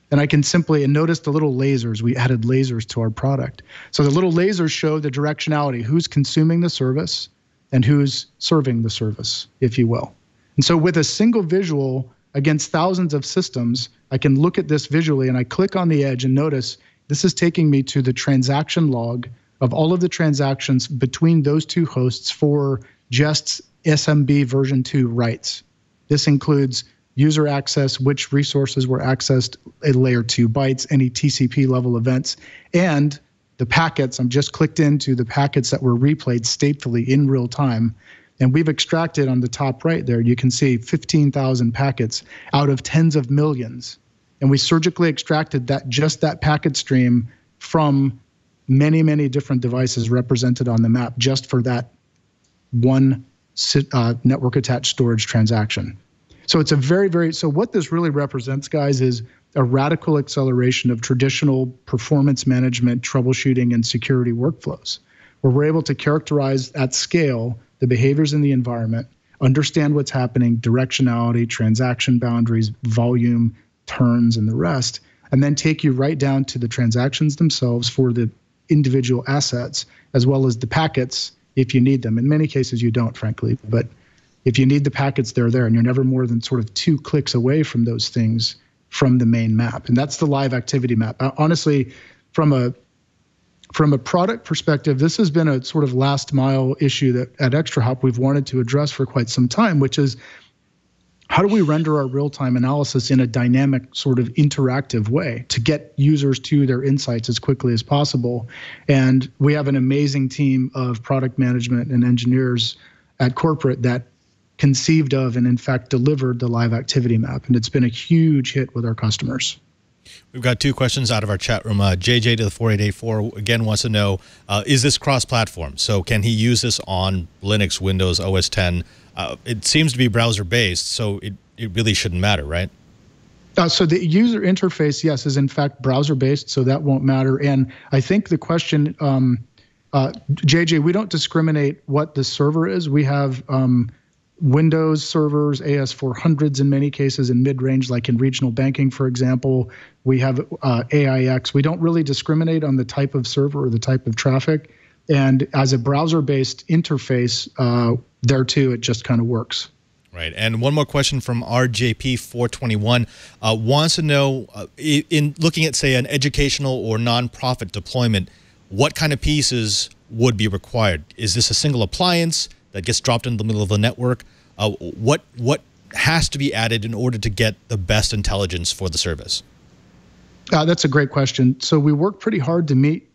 And I can simply, and notice the little lasers, we added lasers to our product. So the little lasers show the directionality, who's consuming the service and who's serving the service, if you will. And so with a single visual against thousands of systems, I can look at this visually and I click on the edge and notice this is taking me to the transaction log of all of the transactions between those two hosts for just SMB version 2 writes. This includes user access, which resources were accessed, a layer 2 bytes, any TCP level events, and the packets. I'm just clicked into the packets that were replayed statefully in real time. And we've extracted on the top right there, you can see 15,000 packets out of tens of millions. And we surgically extracted just that packet stream from many, many different devices represented on the map just for that one network attached storage transaction. So it's so what this really represents, guys, is a radical acceleration of traditional performance management, troubleshooting, and security workflows, where we're able to characterize at scale the behaviors in the environment, understand what's happening, directionality, transaction boundaries, volume, turns, and the rest, and then take you right down to the transactions themselves for the individual assets, as well as the packets if you need them. In many cases, you don't, frankly, but if you need the packets, they're there, and you're never more than sort of 2 clicks away from those things from the main map. And that's the live activity map. Honestly, from a product perspective, this has been a sort of last mile issue that at Extrahop we've wanted to address for quite some time, which is how do we render our real-time analysis in a dynamic sort of interactive way to get users to their insights as quickly as possible? And we have an amazing team of product management and engineers at corporate that conceived of and in fact delivered the live activity map. And it's been a huge hit with our customers. We've got two questions out of our chat room. JJ to the 4884 again wants to know, is this cross-platform? So can he use this on Linux, Windows, OS X? It seems to be browser-based, so it really shouldn't matter, right? So the user interface, yes, is in fact browser-based, so that won't matter. And I think the question, JJ, we don't discriminate what the server is. We have Windows servers, AS400s in many cases in mid-range, like in regional banking, for example. We have AIX. We don't really discriminate on the type of server or the type of traffic. And as a browser-based interface, there too, it just kind of works. Right. And one more question from RJP421 wants to know, in looking at, say, an educational or nonprofit deployment, what kind of pieces would be required? Is this a single appliance that gets dropped in the middle of the network? What has to be added in order to get the best intelligence for the service? That's a great question. So we work pretty hard to meet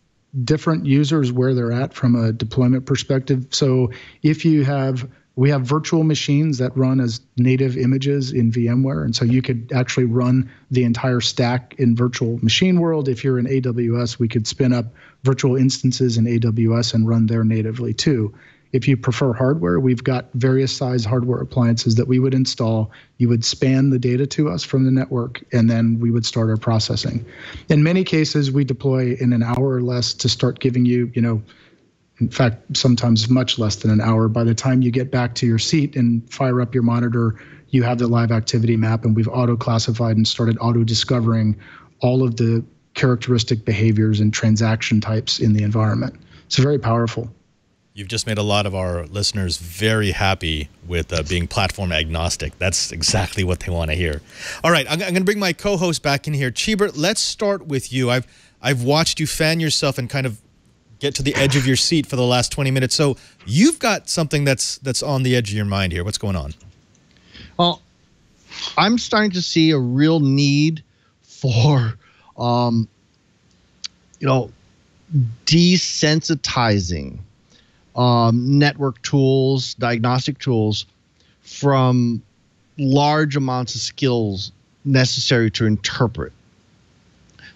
different users where they're at from a deployment perspective. So if you have... We have virtual machines that run as native images in VMware, and so you could actually run the entire stack in virtual machine world. If you're in AWS, we could spin up virtual instances in AWS and run there natively too. If you prefer hardware, we've got various size hardware appliances that we would install. You would span the data to us from the network, and then we would start our processing. In many cases, we deploy in an hour or less to start giving you, in fact, sometimes much less than an hour. By the time you get back to your seat and fire up your monitor, you have the live activity map, and we've auto-classified and started auto-discovering all of the characteristic behaviors and transaction types in the environment. It's very powerful. You've just made a lot of our listeners very happy with being platform agnostic. That's exactly what they want to hear. All right, I'm going to bring my co-host back in here. Cheebert, let's start with you. I've watched you fan yourself and kind of get to the edge of your seat for the last 20 minutes. So you've got something that's on the edge of your mind here. What's going on? Well, I'm starting to see a real need for, desensitizing network tools, diagnostic tools from large amounts of skills necessary to interpret.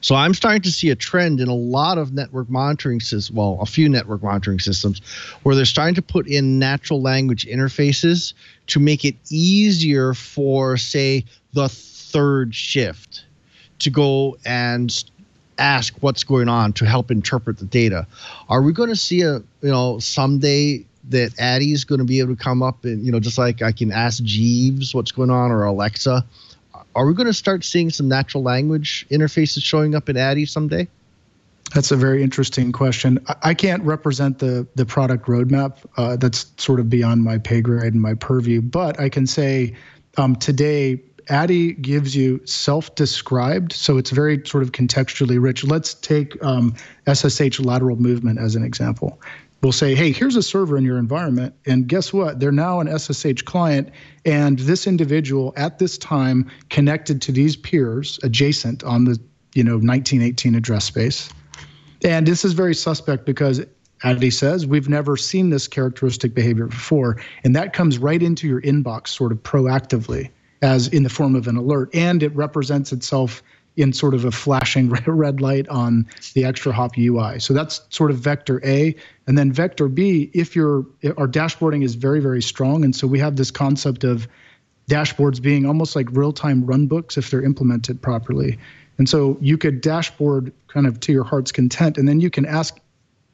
So I'm starting to see a trend in a lot of network monitoring systems, well, a few network monitoring systems, where they're starting to put in natural language interfaces to make it easier for, say, the third shift to go and ask what's going on to help interpret the data. Are we going to see someday that Addy is going to be able to come up and, just like I can ask Jeeves what's going on, or Alexa? Are we going to start seeing some natural language interfaces showing up in Addy someday? That's a very interesting question. I can't represent the product roadmap. That's sort of beyond my pay grade and my purview. But I can say today, Addy gives you self-described, so it's very sort of contextually rich. Let's take SSH lateral movement as an example. We'll say, hey, here's a server in your environment, and guess what? They're now an SSH client, and this individual at this time connected to these peers adjacent on the 1918 address space. And this is very suspect because Addy says, we've never seen this characteristic behavior before, and that comes right into your inbox sort of proactively as in the form of an alert, and it represents itself in sort of a flashing red light on the Extrahop UI. So that's sort of vector A. And then vector B, our dashboarding is very, very strong. And so we have this concept of dashboards being almost like real-time runbooks if they're implemented properly. And so you could dashboard kind of to your heart's content, and then you can ask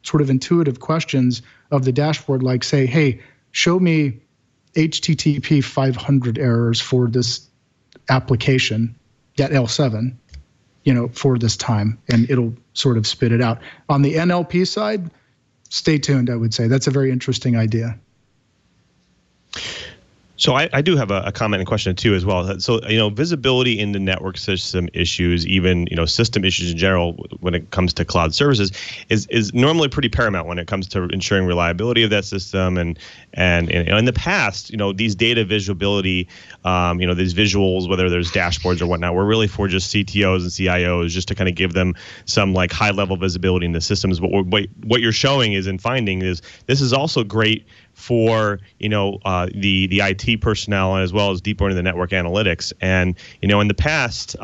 sort of intuitive questions of the dashboard, like say, hey, show me HTTP 500 errors for this application, get L7, for this time, and it'll sort of spit it out. On the NLP side, stay tuned, I would say. That's a very interesting idea. So I do have a comment and question too as well. So visibility into network system issues, even system issues in general, when it comes to cloud services, is normally pretty paramount when it comes to ensuring reliability of that system. And in the past, these data visibility, these visuals, whether there's dashboards or whatnot, were really for just CTOs and CIOs, just to kind of give them some like high level visibility in the systems. But what you're showing is in finding is this is also great for the IT personnel, as well as deeper into the network analytics. And in the past,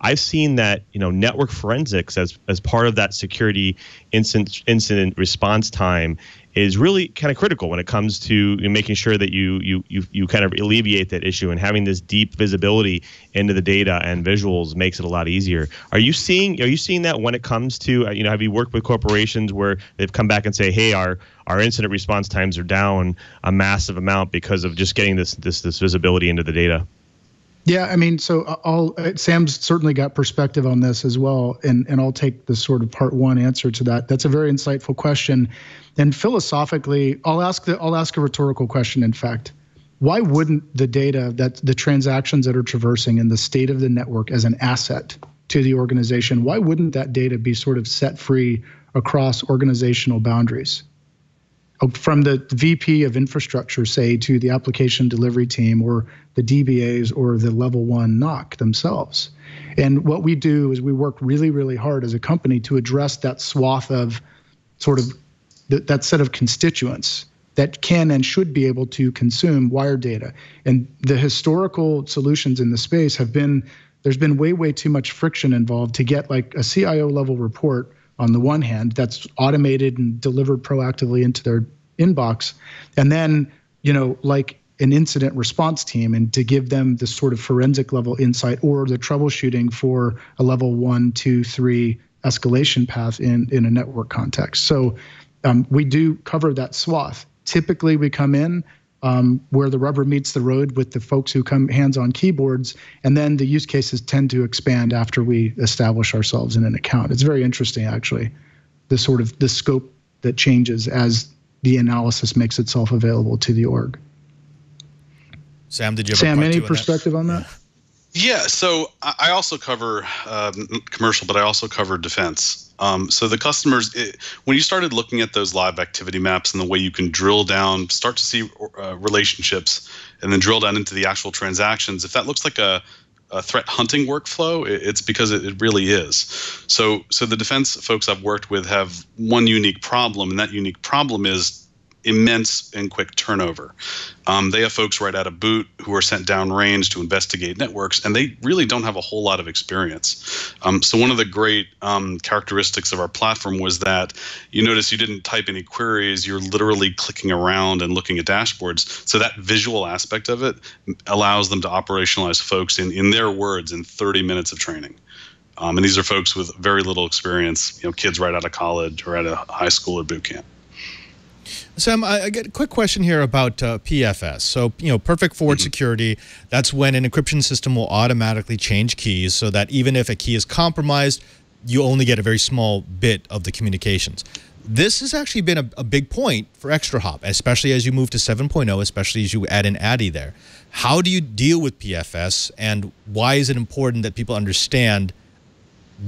I've seen that, network forensics as part of that security incident response time is really kind of critical when it comes to making sure that you kind of alleviate that issue, and having this deep visibility into the data and visuals makes it a lot easier. Are you seeing that when it comes to, have you worked with corporations where they've come back and say, hey, our incident response times are down a massive amount because of just getting this visibility into the data? Yeah, I mean, so Sam's certainly got perspective on this as well, and I'll take the sort of part one answer to that. That's a very insightful question, and philosophically, I'll ask a rhetorical question. In fact, why wouldn't the data, that the transactions that are traversing and the state of the network as an asset to the organization, why wouldn't that data be sort of set free across organizational boundaries? From the VP of infrastructure, say, to the application delivery team, or the DBAs, or the level 1 NOC themselves. And what we do is we work really, really hard as a company to address that swath of sort of that set of constituents that can and should be able to consume wire data. And the historical solutions in the space there's been way, way too much friction involved to get like a CIO level report on the one hand that's automated and delivered proactively into their inbox, and then, like an incident response team, and to give them the sort of forensic level insight or the troubleshooting for a level 1, 2, 3 escalation path in a network context. So we do cover that swath. Typically we come in where the rubber meets the road with the folks who come hands-on keyboards, and then the use cases tend to expand after we establish ourselves in an account. It's very interesting, actually, the scope that changes as the analysis makes itself available to the org. Sam, did you have any perspective on that? Yeah, so I also cover commercial, but I also cover defense. So the customers, when you started looking at those live activity maps and the way you can drill down, start to see relationships, and then drill down into the actual transactions, if that looks like a threat hunting workflow, it's because it really is. So the defense folks I've worked with have one unique problem, and that unique problem is immense and quick turnover. They have folks right out of boot who are sent downrange to investigate networks, and they really don't have a whole lot of experience. So one of the great characteristics of our platform was that you notice you didn't type any queries, you're literally clicking around and looking at dashboards. So that visual aspect of it allows them to operationalize folks in their words in 30 minutes of training. And these are folks with very little experience, kids right out of college or out of high school or boot camp. Sam, I get a quick question here about PFS. So, perfect forward security, that's when an encryption system will automatically change keys so that even if a key is compromised, you only get a very small bit of the communications. This has actually been a big point for Extrahop, especially as you move to 7.0, especially as you add in Addy there. How do you deal with PFS, and why is it important that people understand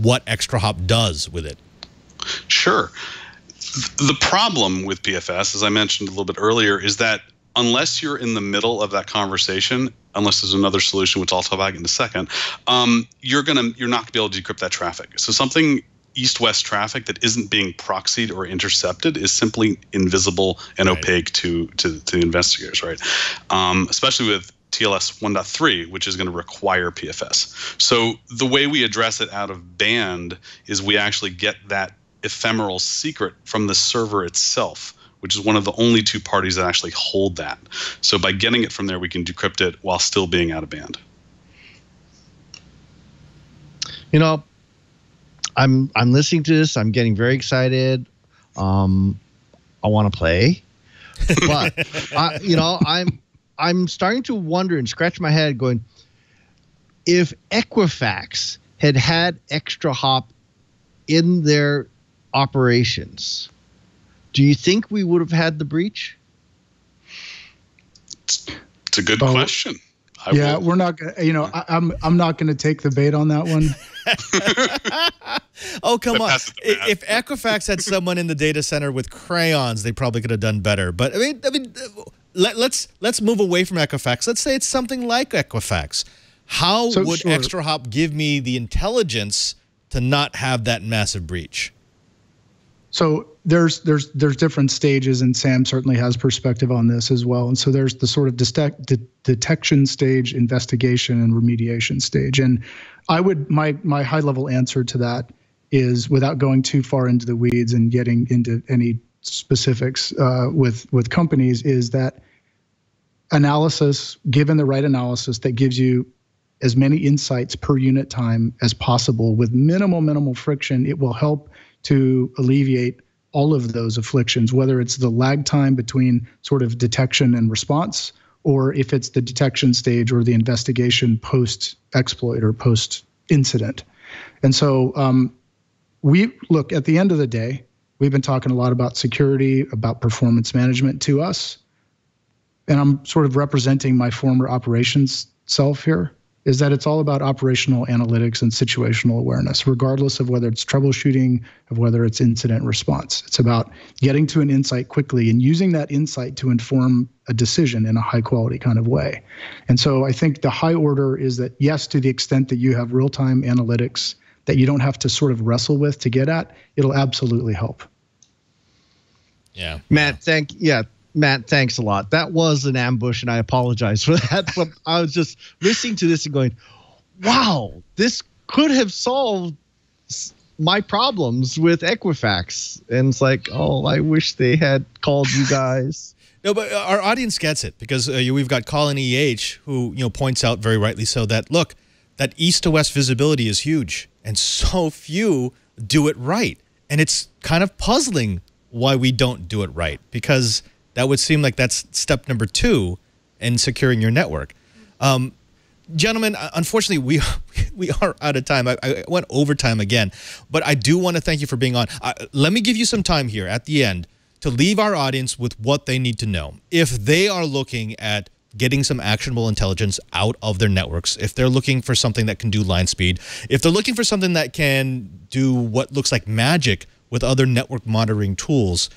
what Extrahop does with it? Sure. The problem with PFS, as I mentioned a little bit earlier, is that unless you're in the middle of that conversation, unless there's another solution, which I'll talk about in a second, you're not going to be able to decrypt that traffic. So something east-west traffic that isn't being proxied or intercepted is simply invisible and opaque to the investigators, right? Especially with TLS 1.3, which is going to require PFS. So the way we address it out of band is we actually get that ephemeral secret from the server itself, which is one of the only two parties that actually hold that. So by getting it from there, we can decrypt it while still being out of band. I'm listening to this. I'm getting very excited. I want to play, but I'm starting to wonder and scratch my head, going, if Equifax had Extrahop in their operations, do you think we would have had the breach? It's a good question. We're not gonna, I'm not going to take the bait on that one. Oh, come on. If Equifax had someone in the data center with crayons, they probably could have done better. But I mean, let's move away from Equifax. Let's say it's something like Equifax. How would Extrahop give me the intelligence to not have that massive breach? So there's different stages, and Sam certainly has perspective on this as well. And so there's the sort of detection stage, investigation, and remediation stage. And I would my high level answer to that is, without going too far into the weeds and getting into any specifics with companies, is that analysis, given the right analysis that gives you as many insights per unit time as possible with minimal friction, it will help to alleviate all of those afflictions, whether it's the lag time between sort of detection and response, or if it's the detection stage or the investigation post-exploit or post-incident. And so we look, at the end of the day, we've been talking a lot about security, about performance management to us, and I'm sort of representing my former operations self here, is that it's all about operational analytics and situational awareness, regardless of whether it's troubleshooting, of whether it's incident response. It's about getting to an insight quickly and using that insight to inform a decision in a high quality kind of way. And so I think the high order is that, yes, to the extent that you have real-time analytics that you don't have to sort of wrestle with to get at, it'll absolutely help. Yeah. Matt, thanks a lot. That was an ambush, and I apologize for that. But I was just listening to this and going, wow, this could have solved my problems with Equifax. And it's like, oh, I wish they had called you guys. No, but our audience gets it, because we've got Colin EH, who points out very rightly so that, look, that east to west visibility is huge, and so few do it right. And it's kind of puzzling why we don't do it right, because that would seem like that's step number 2 in securing your network. Gentlemen, unfortunately, we are out of time. I went overtime again, but I do want to thank you for being on. Let me give you some time here at the end to leave our audience with what they need to know. If they are looking at getting some actionable intelligence out of their networks, if they're looking for something that can do line speed, if they're looking for something that can do what looks like magic with other network monitoring tools,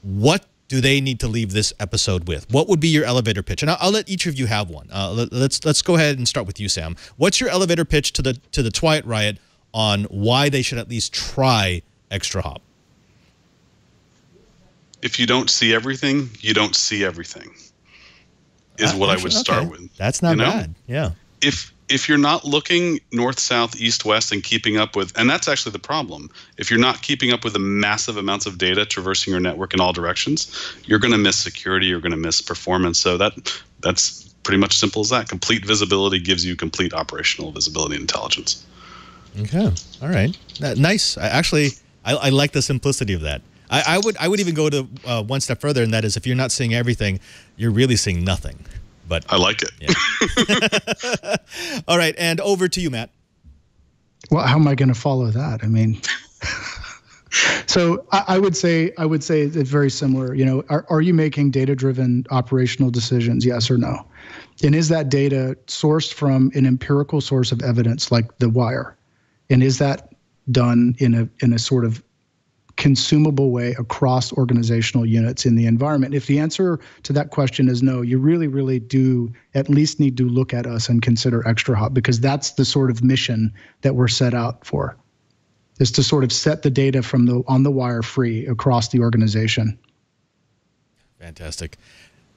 what do they need to leave this episode with? What would be your elevator pitch? And I'll let each of you have one. Let's go ahead and start with you, Sam. What's your elevator pitch to the Twiat Riot on why they should at least try Extrahop? If you don't see everything, you don't see everything, is what I would start with. That's not bad. Yeah. If you're not looking north, south, east, west, and keeping up with, and that's actually the problem, if you're not keeping up with the massive amounts of data traversing your network in all directions, you're going to miss security, you're going to miss performance. So that's pretty much simple as that. Complete visibility gives you complete operational visibility and intelligence. Okay. All right. Nice. I like the simplicity of that. I would even go to one step further, and that is, if you're not seeing everything, you're really seeing nothing. But I like it. Yeah. All right, and over to you, Matt. Well, how am I going to follow that? I mean, so I would say it's very similar. Are you making data-driven operational decisions? Yes or no? And is that data sourced from an empirical source of evidence like the wire? And is that done in a sort of consumable way across organizational units in the environment? If the answer to that question is no, you really, really do at least need to look at us and consider Extrahop, because that's the sort of mission that we're set out for, is to sort of set the data from on the wire free across the organization. Fantastic.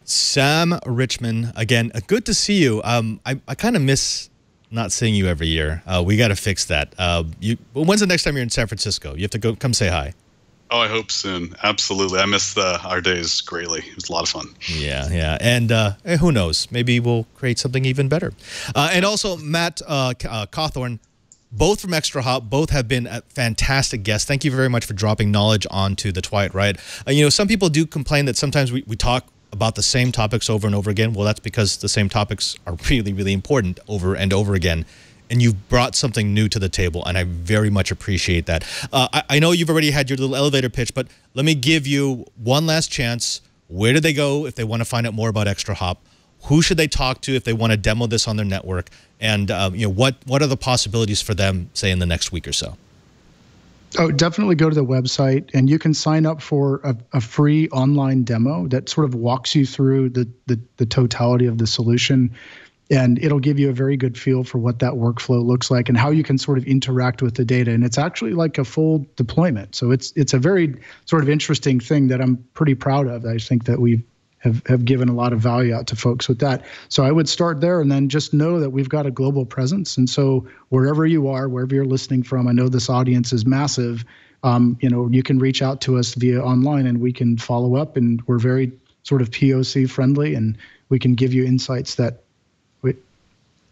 Sam Richman, again, good to see you. I kind of miss not seeing you every year. We got to fix that. When's the next time you're in San Francisco? You have to come say hi. Oh, I hope soon. Absolutely. I missed our days greatly. It was a lot of fun. Yeah. And who knows? Maybe we'll create something even better. And also, Matt Cawthorn, both from Extrahop, both have been fantastic guests. Thank you very much for dropping knowledge onto the Twiat Riot. Some people do complain that sometimes we talk about the same topics over and over again. Well, that's because the same topics are really, really important over and over again. And you've brought something new to the table, and I very much appreciate that. I know you've already had your little elevator pitch, but let me give you one last chance. Where do they go if they want to find out more about Extrahop? Who should they talk to if they want to demo this on their network? And what are the possibilities for them, say, in the next week or so? Oh, definitely go to the website, and you can sign up for a free online demo that sort of walks you through the totality of the solution. And it'll give you a very good feel for what that workflow looks like and how you can sort of interact with the data. And it's actually like a full deployment. So it's a very sort of interesting thing that I'm pretty proud of. I think that we have given a lot of value out to folks with that. So I would start there and then just know that we've got a global presence. And so wherever you are, wherever you're listening from, I know this audience is massive. You can reach out to us via online and we can follow up, and we're very sort of POC friendly, and we can give you insights that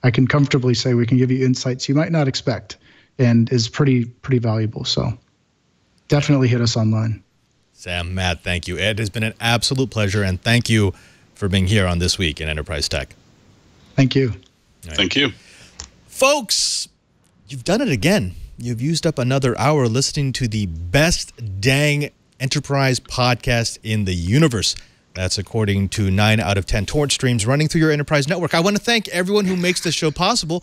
I can comfortably say we can give you insights you might not expect, and is pretty valuable. So definitely hit us online. Sam, Matt, thank you. Ed, has been an absolute pleasure, and thank you for being here on This Week in Enterprise Tech. Thank you. Right. Thank you. Folks, you've done it again. You've used up another hour listening to the best dang enterprise podcast in the universe. That's according to 9 out of 10 torrent streams running through your enterprise network. I want to thank everyone who makes this show possible.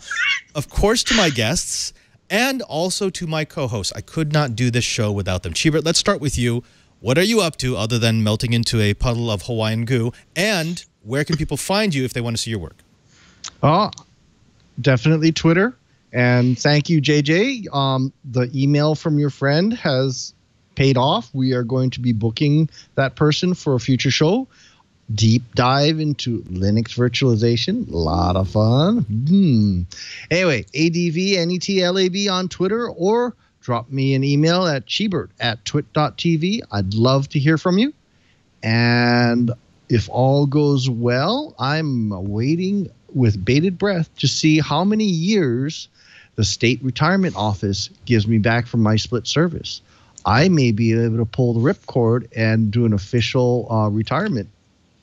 Of course, to my guests, and also to my co-hosts. I could not do this show without them. Chibert, let's start with you. What are you up to other than melting into a puddle of Hawaiian goo? And where can people find you if they want to see your work? Definitely Twitter. And thank you, JJ. The email from your friend has paid off. We are going to be booking that person for a future show. Deep dive into Linux virtualization. A lot of fun. Anyway, ADVNETLAB on Twitter, or drop me an email at chibert@twit.tv. I'd love to hear from you. And if all goes well, I'm waiting with bated breath to see how many years the state retirement office gives me back from my split service. I may be able to pull the ripcord and do an official retirement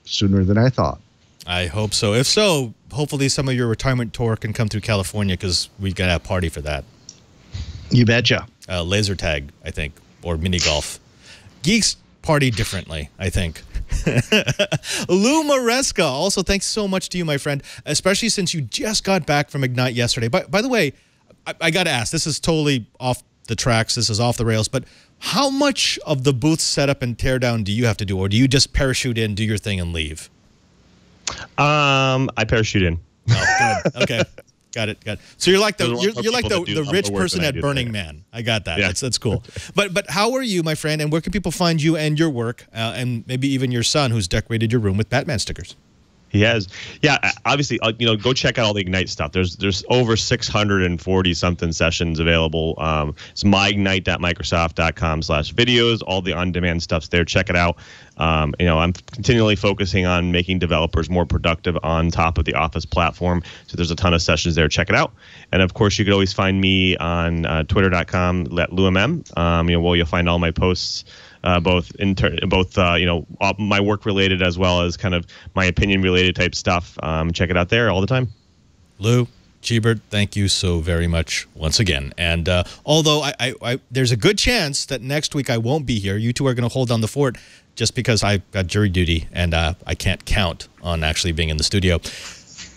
sooner than I thought. I hope so. If so, hopefully some of your retirement tour can come through California, because we got a party for that. You betcha. Laser tag, I think, or mini golf. Geeks party differently, I think. Lou Maresca, also thanks so much to you, my friend, especially since you just got back from Ignite yesterday. By the way, I got to ask, this is totally off the tracks, this is off the rails, but how much of the booth setup and teardown do you have to do, or do you just parachute in, do your thing, and leave? I parachute in. Oh, good. Okay. Got it. So you're like the rich person at Burning Man. I got that. Yeah. That's cool. But how are you, my friend? And where can people find you and your work, and maybe even your son, who's decorated your room with Batman stickers? He has. Yeah, obviously, go check out all the Ignite stuff. There's over 640 something sessions available. It's myignite.microsoft.com/videos. All the on-demand stuff's there. Check it out. I'm continually focusing on making developers more productive on top of the Office platform. So there's a ton of sessions there. Check it out. And of course, you could always find me on twitter.com/LouMM. Where you'll find all my posts. Both my work related as well as kind of my opinion related type stuff. Check it out there all the time. Lou, Chibert, thank you so very much once again. And although there's a good chance that next week I won't be here, you two are going to hold down the fort just because I've got jury duty and I can't count on actually being in the studio.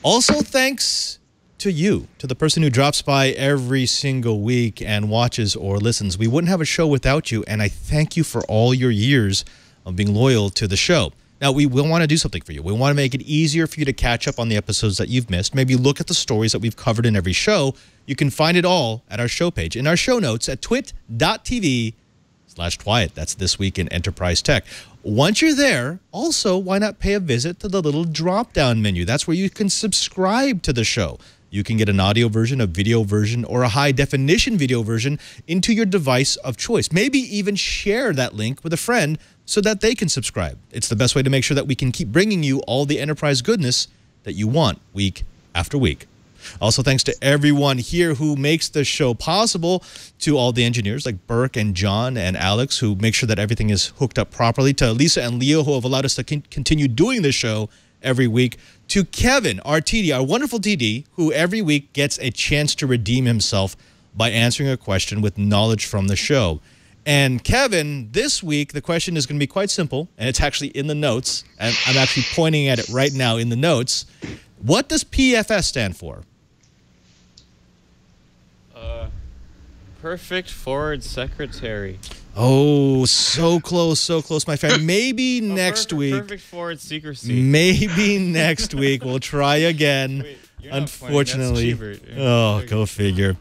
Also, thanks to you, to the person who drops by every single week and watches or listens. We wouldn't have a show without you, and I thank you for all your years of being loyal to the show. Now, we will want to do something for you. We want to make it easier for you to catch up on the episodes that you've missed. Maybe look at the stories that we've covered in every show. You can find it all at our show page, in our show notes at twit.tv/Twiet. That's This Week in Enterprise Tech. Once you're there, also, why not pay a visit to the little drop-down menu? That's where you can subscribe to the show. You can get an audio version, a video version, or a high-definition video version into your device of choice. Maybe even share that link with a friend so that they can subscribe. It's the best way to make sure that we can keep bringing you all the enterprise goodness that you want week after week. Also, thanks to everyone here who makes the show possible, to all the engineers like Burke and John and Alex who make sure that everything is hooked up properly, to Lisa and Leo who have allowed us to continue doing this show every week, to Kevin, our TD, our wonderful TD, who every week gets a chance to redeem himself by answering a question with knowledge from the show. And Kevin, this week, the question is going to be quite simple, and it's actually in the notes, and I'm actually pointing at it right now in the notes. What does PFS stand for? Perfect Forward Secretary. Oh, so close, my friend. Maybe next week. Perfect Forward Secrecy. Maybe next week we'll try again. Unfortunately. Oh, go figure.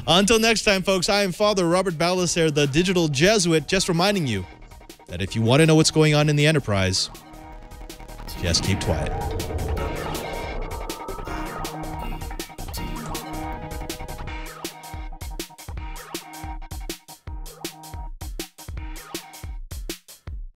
Until next time, folks, I am Father Robert Ballester, the digital Jesuit, just reminding you that if you want to know what's going on in the enterprise, just keep quiet.